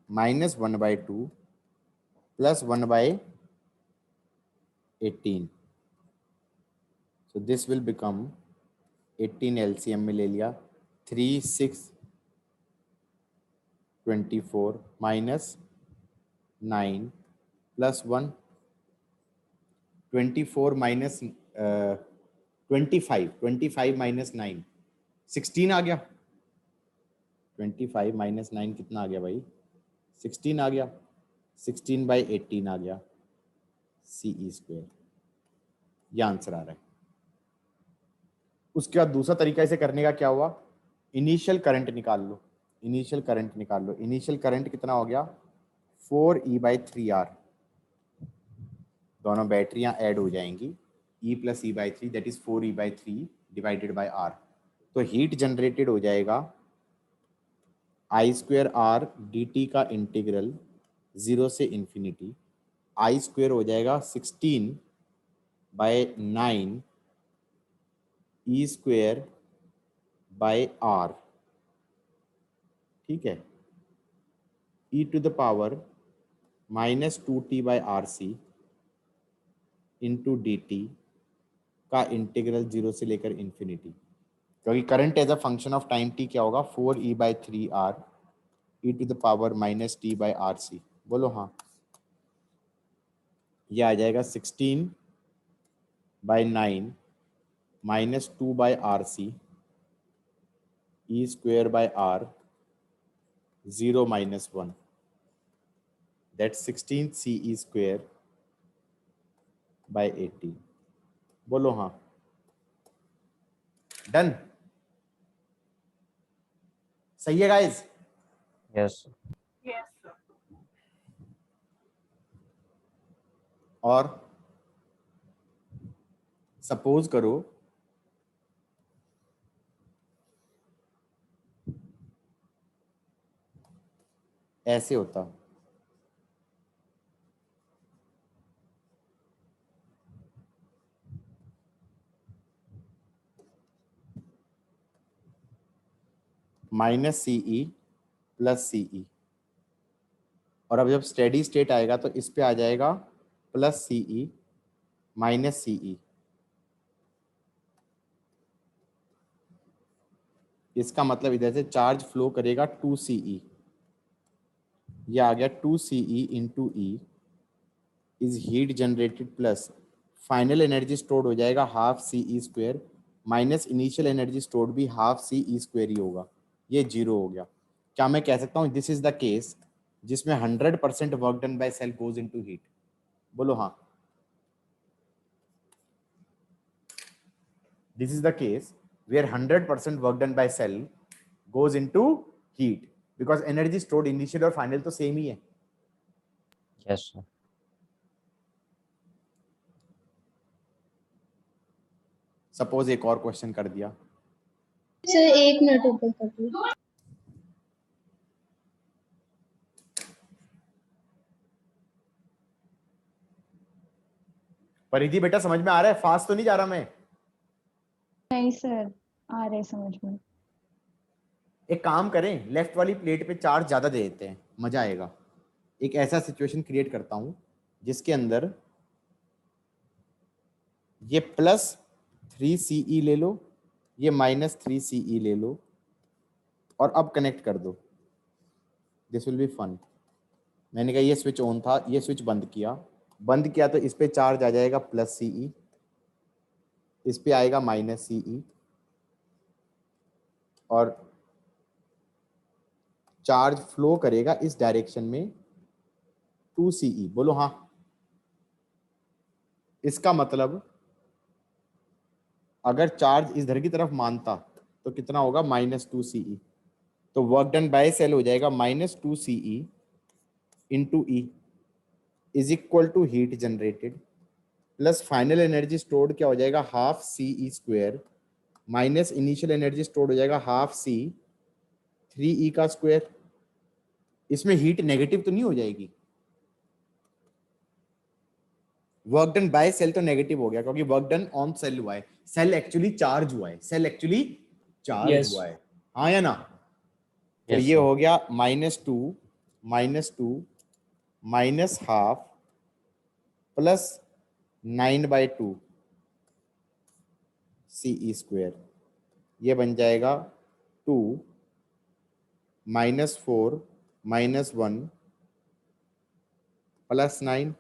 minus 1/2 plus 1/18। So this will become 18 LCM में ले लिया, 3 6 24 माइनस 9 प्लस 1 24 माइनस 25 माइनस 9 16 आ गया। 25 माइनस 9 कितना आ गया भाई, 16 आ गया। 16/18 आ गया सी ई स्क्वायर, यह आंसर आ रहा है। उसके बाद दूसरा तरीका इसे करने का क्या हुआ, इनिशियल करंट निकाल लो। इनिशियल करंट निकाल लो। इनिशियल करंट कितना हो गया, 4E/3R। दोनों बैटरियां ऐड हो जाएंगी, E + E/3 that is 4E/3 divided by R। तो हीट जनरेटेड हो जाएगा I²R dt का इंटीग्रल 0 से इंफिनिटी, I² हो जाएगा 16/9 E²/R, ठीक है, e⁻⁻² -2t/RC इंटू dt का इंटीग्रल 0 से लेकर इंफिनिटी, क्योंकि current as a function of time t क्या होगा, 4E/3R e⁻−t/RC। बोलो हाँ। यह आ जाएगा 16/9 -2/RC E²/R 0 - 1, that's 16 CE²/18। बोलो हाँ। डन? सही है गाइस? यस। और सपोज करो ऐसे होता, -CE + CE, और अब जब स्टेडी स्टेट आएगा तो इस पे आ जाएगा +CE -CE। इसका मतलब इधर से चार्ज फ्लो करेगा 2CE, यह आ गया 2CE × E is heat generated plus final energy stored हो जाएगा half CE² minus initial energy stored भी हाफ CE² ही होगा, ये 0 हो गया। क्या मैं कह सकता हूँ दिस इज द केस जिसमें 100% work done by cell goes into heat? बोलो हाँ। This is the case where 100% work done by cell goes into heat because energy stored initial और final तो सेम ही है। Yes sir. सपोज एक और क्वेश्चन कर दिया, सर 1 मिनट ऊपर कर दो। परिधि बेटा समझ में आ रहा है? फास्ट तो नहीं जा रहा मैं? नहीं सर, आ रहे समझ में। एक काम करें, लेफ्ट वाली प्लेट पे चार्ज ज्यादा दे देते हैं, मजा आएगा। एक ऐसा सिचुएशन क्रिएट करता हूं जिसके अंदर ये +3CE ले लो, ये -3CE ले लो, और अब कनेक्ट कर दो। This will be fun. मैंने कहा ये स्विच ऑन था, ये स्विच बंद किया तो इस पे चार्ज आ जाएगा +CE, इस पे आएगा -CE, और चार्ज फ्लो करेगा इस डायरेक्शन में 2CE। बोलो हाँ। इसका मतलब अगर चार्ज इधर की तरफ मानता तो कितना होगा, -2CE। तो वर्क डन बाय सेल हो जाएगा -2CE × E is equal to heat generated plus final energy stored क्या हो जाएगा, half CE² minus initial energy store हो जाएगा हाफ सी 3e का स्क्वायर। इसमें हीट नेगेटिव तो नहीं हो जाएगी? वर्क डन बाय सेल तो नेगेटिव हो गया क्योंकि वर्क डन ऑन सेल हुआ है, सेल एक्चुअली चार्ज हुआ है, सेल एक्चुअली चार्ज Yes. हुआ है, हाँ या ना? फिर Yes, ये sir. हो गया -2 minus half plus 9/2 CE square. ये बन जाएगा 2 -4 -1 प्लस 9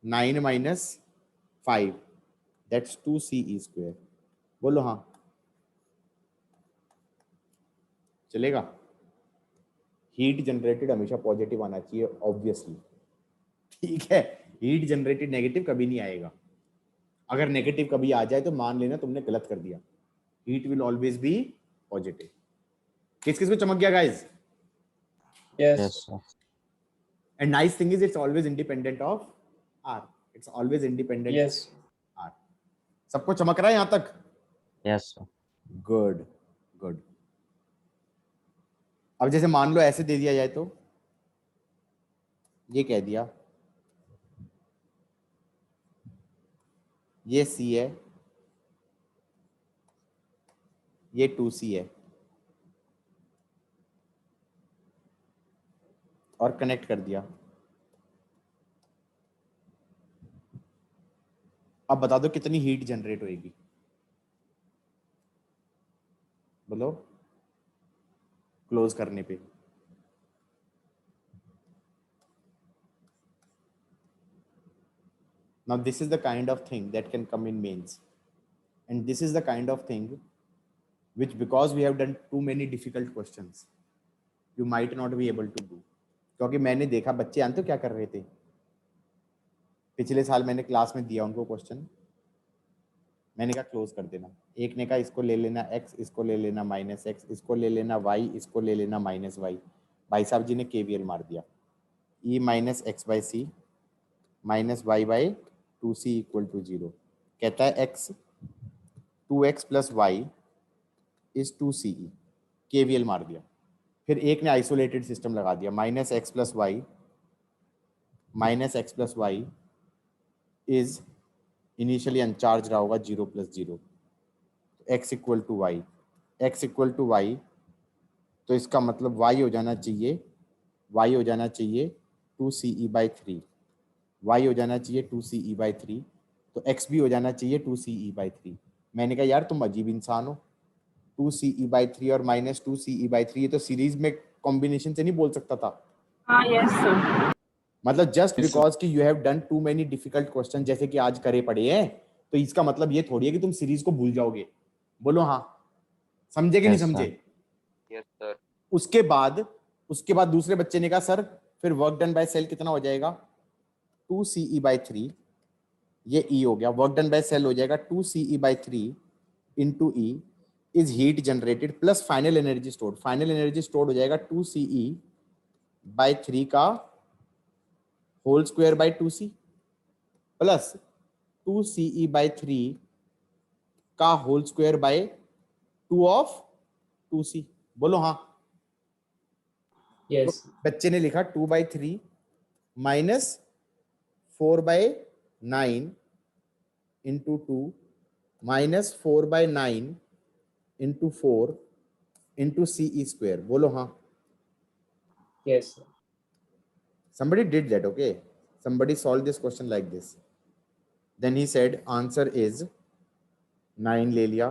-5 दैट्स 2 CE स्क्वायर। बोलो हाँ, चलेगा? हीट जनरेटेड हमेशा पॉजिटिव आना चाहिए ऑब्वियसली, ठीक है? हीट जनरेटेड नेगेटिव कभी नहीं आएगा। अगर नेगेटिव कभी आ जाए तो मान लेना तुमने गलत कर दिया। Heat will always be positive. किस किस को चमक गया guys? Yes. Yes, sir. And nice thing is it's always independent of R, it's always independent Yes. R. सबको चमक रहा है यहां तक? Yes, sir. Good good. अब जैसे मान लो ऐसे दे दिया जाए तो ये कह दिया ये C है, ये 2C है और कनेक्ट कर दिया। अब बता दो कितनी हीट जनरेट होएगी? बोलो क्लोज करने पे। Now this is the kind of thing that can come in mains, and this is the kind of thing which, because we have done too many difficult questions, you might not be able to do. क्योंकि मैंने देखा बच्चे जानते हो क्या कर रहे थे? पिछले साल मैंने क्लास में दिया उनको क्वेश्चन, मैंने कहा क्लोज कर देना। एक ने कहा इसको ले लेना x, इसको ले लेना -x, इसको ले लेना y, इसको ले लेना -y। भाई साहब जी ने KVL मार दिया, e -x/c -y/2c = 0। कहता है x 2x + y = 2ce। KVL मार दिया। फिर एक ने आइसोलेटेड सिस्टम लगा दिया, -x + y इज इनिशियली अनचार्ज रहा होगा 0 + 0, x = y, x = y, तो इसका मतलब y हो जाना चाहिए 2ce/3, y हो जाना चाहिए 2ce/3, तो x भी हो जाना चाहिए 2ce/3। मैंने कहा यार तुम अजीब इंसान हो, 2ce/3 और -2ce/3 ये तो सीरीज में कॉम्बिनेशन से नहीं बोल सकता था। हाँ यस सर। मतलब जस्ट बिकॉज कि you have done too many difficult question जैसे कि आज करे पड़े हैं, तो इसका मतलब ये थोड़ी है कि तुम सीरीज को भूल जाओगे। बोलो हाँ, समझे कि नहीं Yes, sir. समझे? Yes sir. उसके बाद दूसरे बच्चे ने कहा सर फिर वर्क डन बाय सेल कितना हो जाएगा? 2ce/3, ये E हो गया। वर्क डन बाय सेल हो जाएगा 2ce/3 into E is heat generated plus final energy stored. Final energy stored हो जाएगा 2ce/3 का whole square by 2c plus 2ce/3 का whole square by 2 of 2c। बोलो हाँ। Yes. तो बच्चे ने लिखा 2/3 minus 4/9 into 2 minus 4/9 into 4 into CE square. बोलो हाँ। Yes, sir. Somebody did that, okay? Somebody solved this question like this. Then he said answer is 9 ले लिया,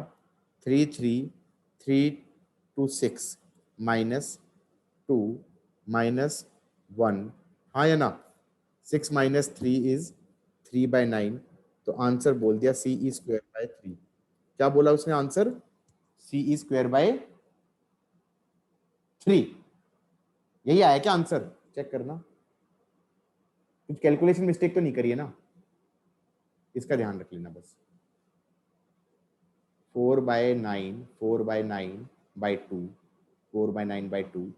3 3 3 to 6 minus 2 minus 1, हाँ या ना? 6 minus 3 is 3/9, तो आंसर बोल दिया CE स्क्वायर बाय 3। क्या बोला उसने आंसर? CE square by 3। यही आया क्या आंसर? चेक करना, कुछ कैलकुलेशन मिस्टेक तो नहीं करी है ना? इसका ध्यान रख लेना बस। 4/9 4/9/2 4/9/2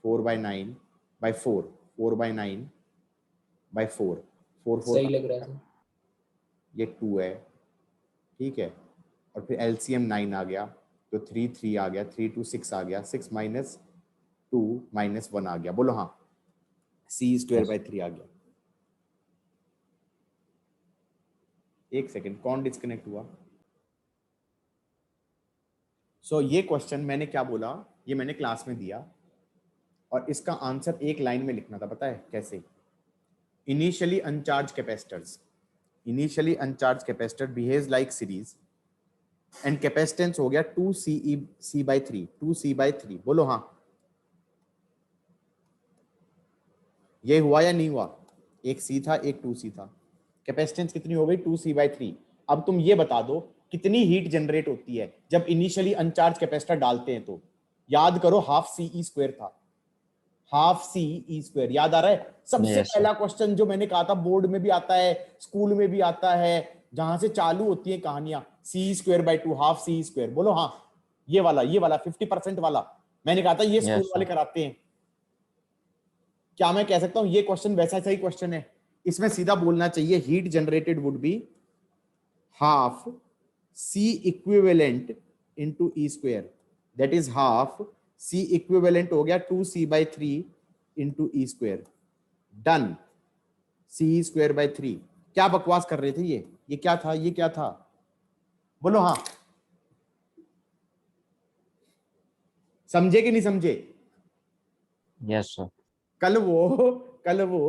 4/9/4 4/9/4 4 4 सही लग रहा है सर। ये 2 है, ठीक है। और फिर LCM 9 आ गया, तो 3 3 आ गया, 3 2 6 आ गया, 6 माइनस 2 माइनस 1 आ गया। बोलो हाँ, c²/3 आ गया। एक सेकेंड, कौन डिस्कनेक्ट हुआ? सो ये क्वेश्चन मैंने क्या बोला, ये मैंने क्लास में दिया और इसका आंसर एक लाइन में लिखना था। पता है कैसे? Initially अनचार्ज capacitor behaves like series and capacitance हो गया 2c/3, 2c/3। बोलो हाँ, ये हुआ या नहीं हुआ? एक c था, एक 2c था, कैपेसिटेंस कितनी हो गई? 2c/3। अब तुम ये बता दो कितनी हीट जनरेट होती है जब इनिशियली अनचार्ज कैपेसिटर डालते हैं? तो याद करो, हाफ CE² था, हाफ CE²। याद आ रहा है? सबसे Yes, sir. पहला क्वेश्चन जो मैंने कहा था, बोर्ड में भी आता है, स्कूल में भी आता है, जहां से चालू होती है कहानियां, CE²/2, हाफ CE²। बोलो हाँ, ये वाला 50% वाला मैंने कहा था, ये स्कूल Yes, sir. वाले कराते हैं। क्या मैं कह सकता हूं ये क्वेश्चन वैसा सही क्वेश्चन है? इसमें सीधा बोलना चाहिए, heat generated would be half C equivalent into E²। That is half C equivalent हो गया 2c/3 into E²। Done. CE²/3। क्या बकवास कर रहे थे ये क्या था? ये क्या था? बोलो हाँ, समझे कि नहीं समझे? Yes, sir. कल वो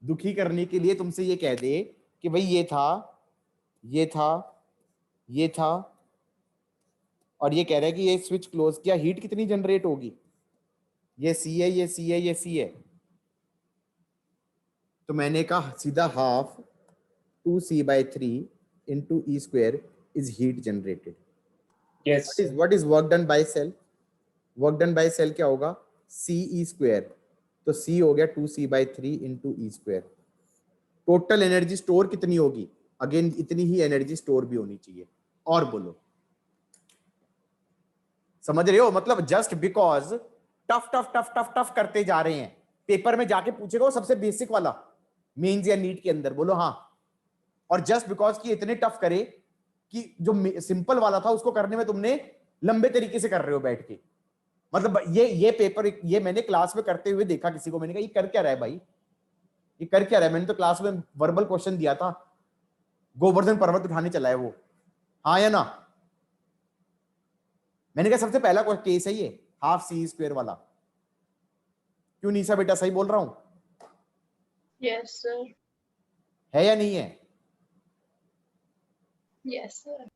दुखी करने के लिए तुमसे ये कह दे कि भाई ये था, ये था, ये था, और ये कह रहा है कि ये स्विच क्लोज किया, हीट कितनी जनरेट होगी? ये C है, ये C है, ये C है। तो मैंने कहा सीधा half 2c/3 into E² is heat generated. Yes. What is work done by cell? Work done by cell क्या होगा? CE²। तो C हो गया 2c/3 into E²। Total energy store कितनी होगी? अगेन इतनी ही एनर्जी स्टोर भी होनी चाहिए। और बोलो, समझ रहे हो? मतलब just because tough tough tough tough tough करते जा रहे हैं, पेपर में जाके पूछेगा वो सबसे बेसिक वाला, मेंस या नीट के अंदर। बोलो हाँ। और जस्ट बिकॉज कि इतने टफ करे कि जो सिंपल वाला था उसको करने में तुमने लंबे तरीके से कर रहे हो बैठ के। मतलब ये पेपर, ये मैंने क्लास में करते हुए देखा किसी को, मैंने कहा ये कर क्या रहा है भाई, ये कर क्या रहा है? मैंने तो क्लास में वर्बल क्वेश्चन दिया था, गोवर्धन पर्वत उठाने चला है वो, हाँ या ना? मैंने कहा सबसे पहला केस है ये, हाफ CE² वाला। क्यों निशा बेटा, सही बोल रहा हूं? Yes, sir. है या नहीं है? Yes, sir.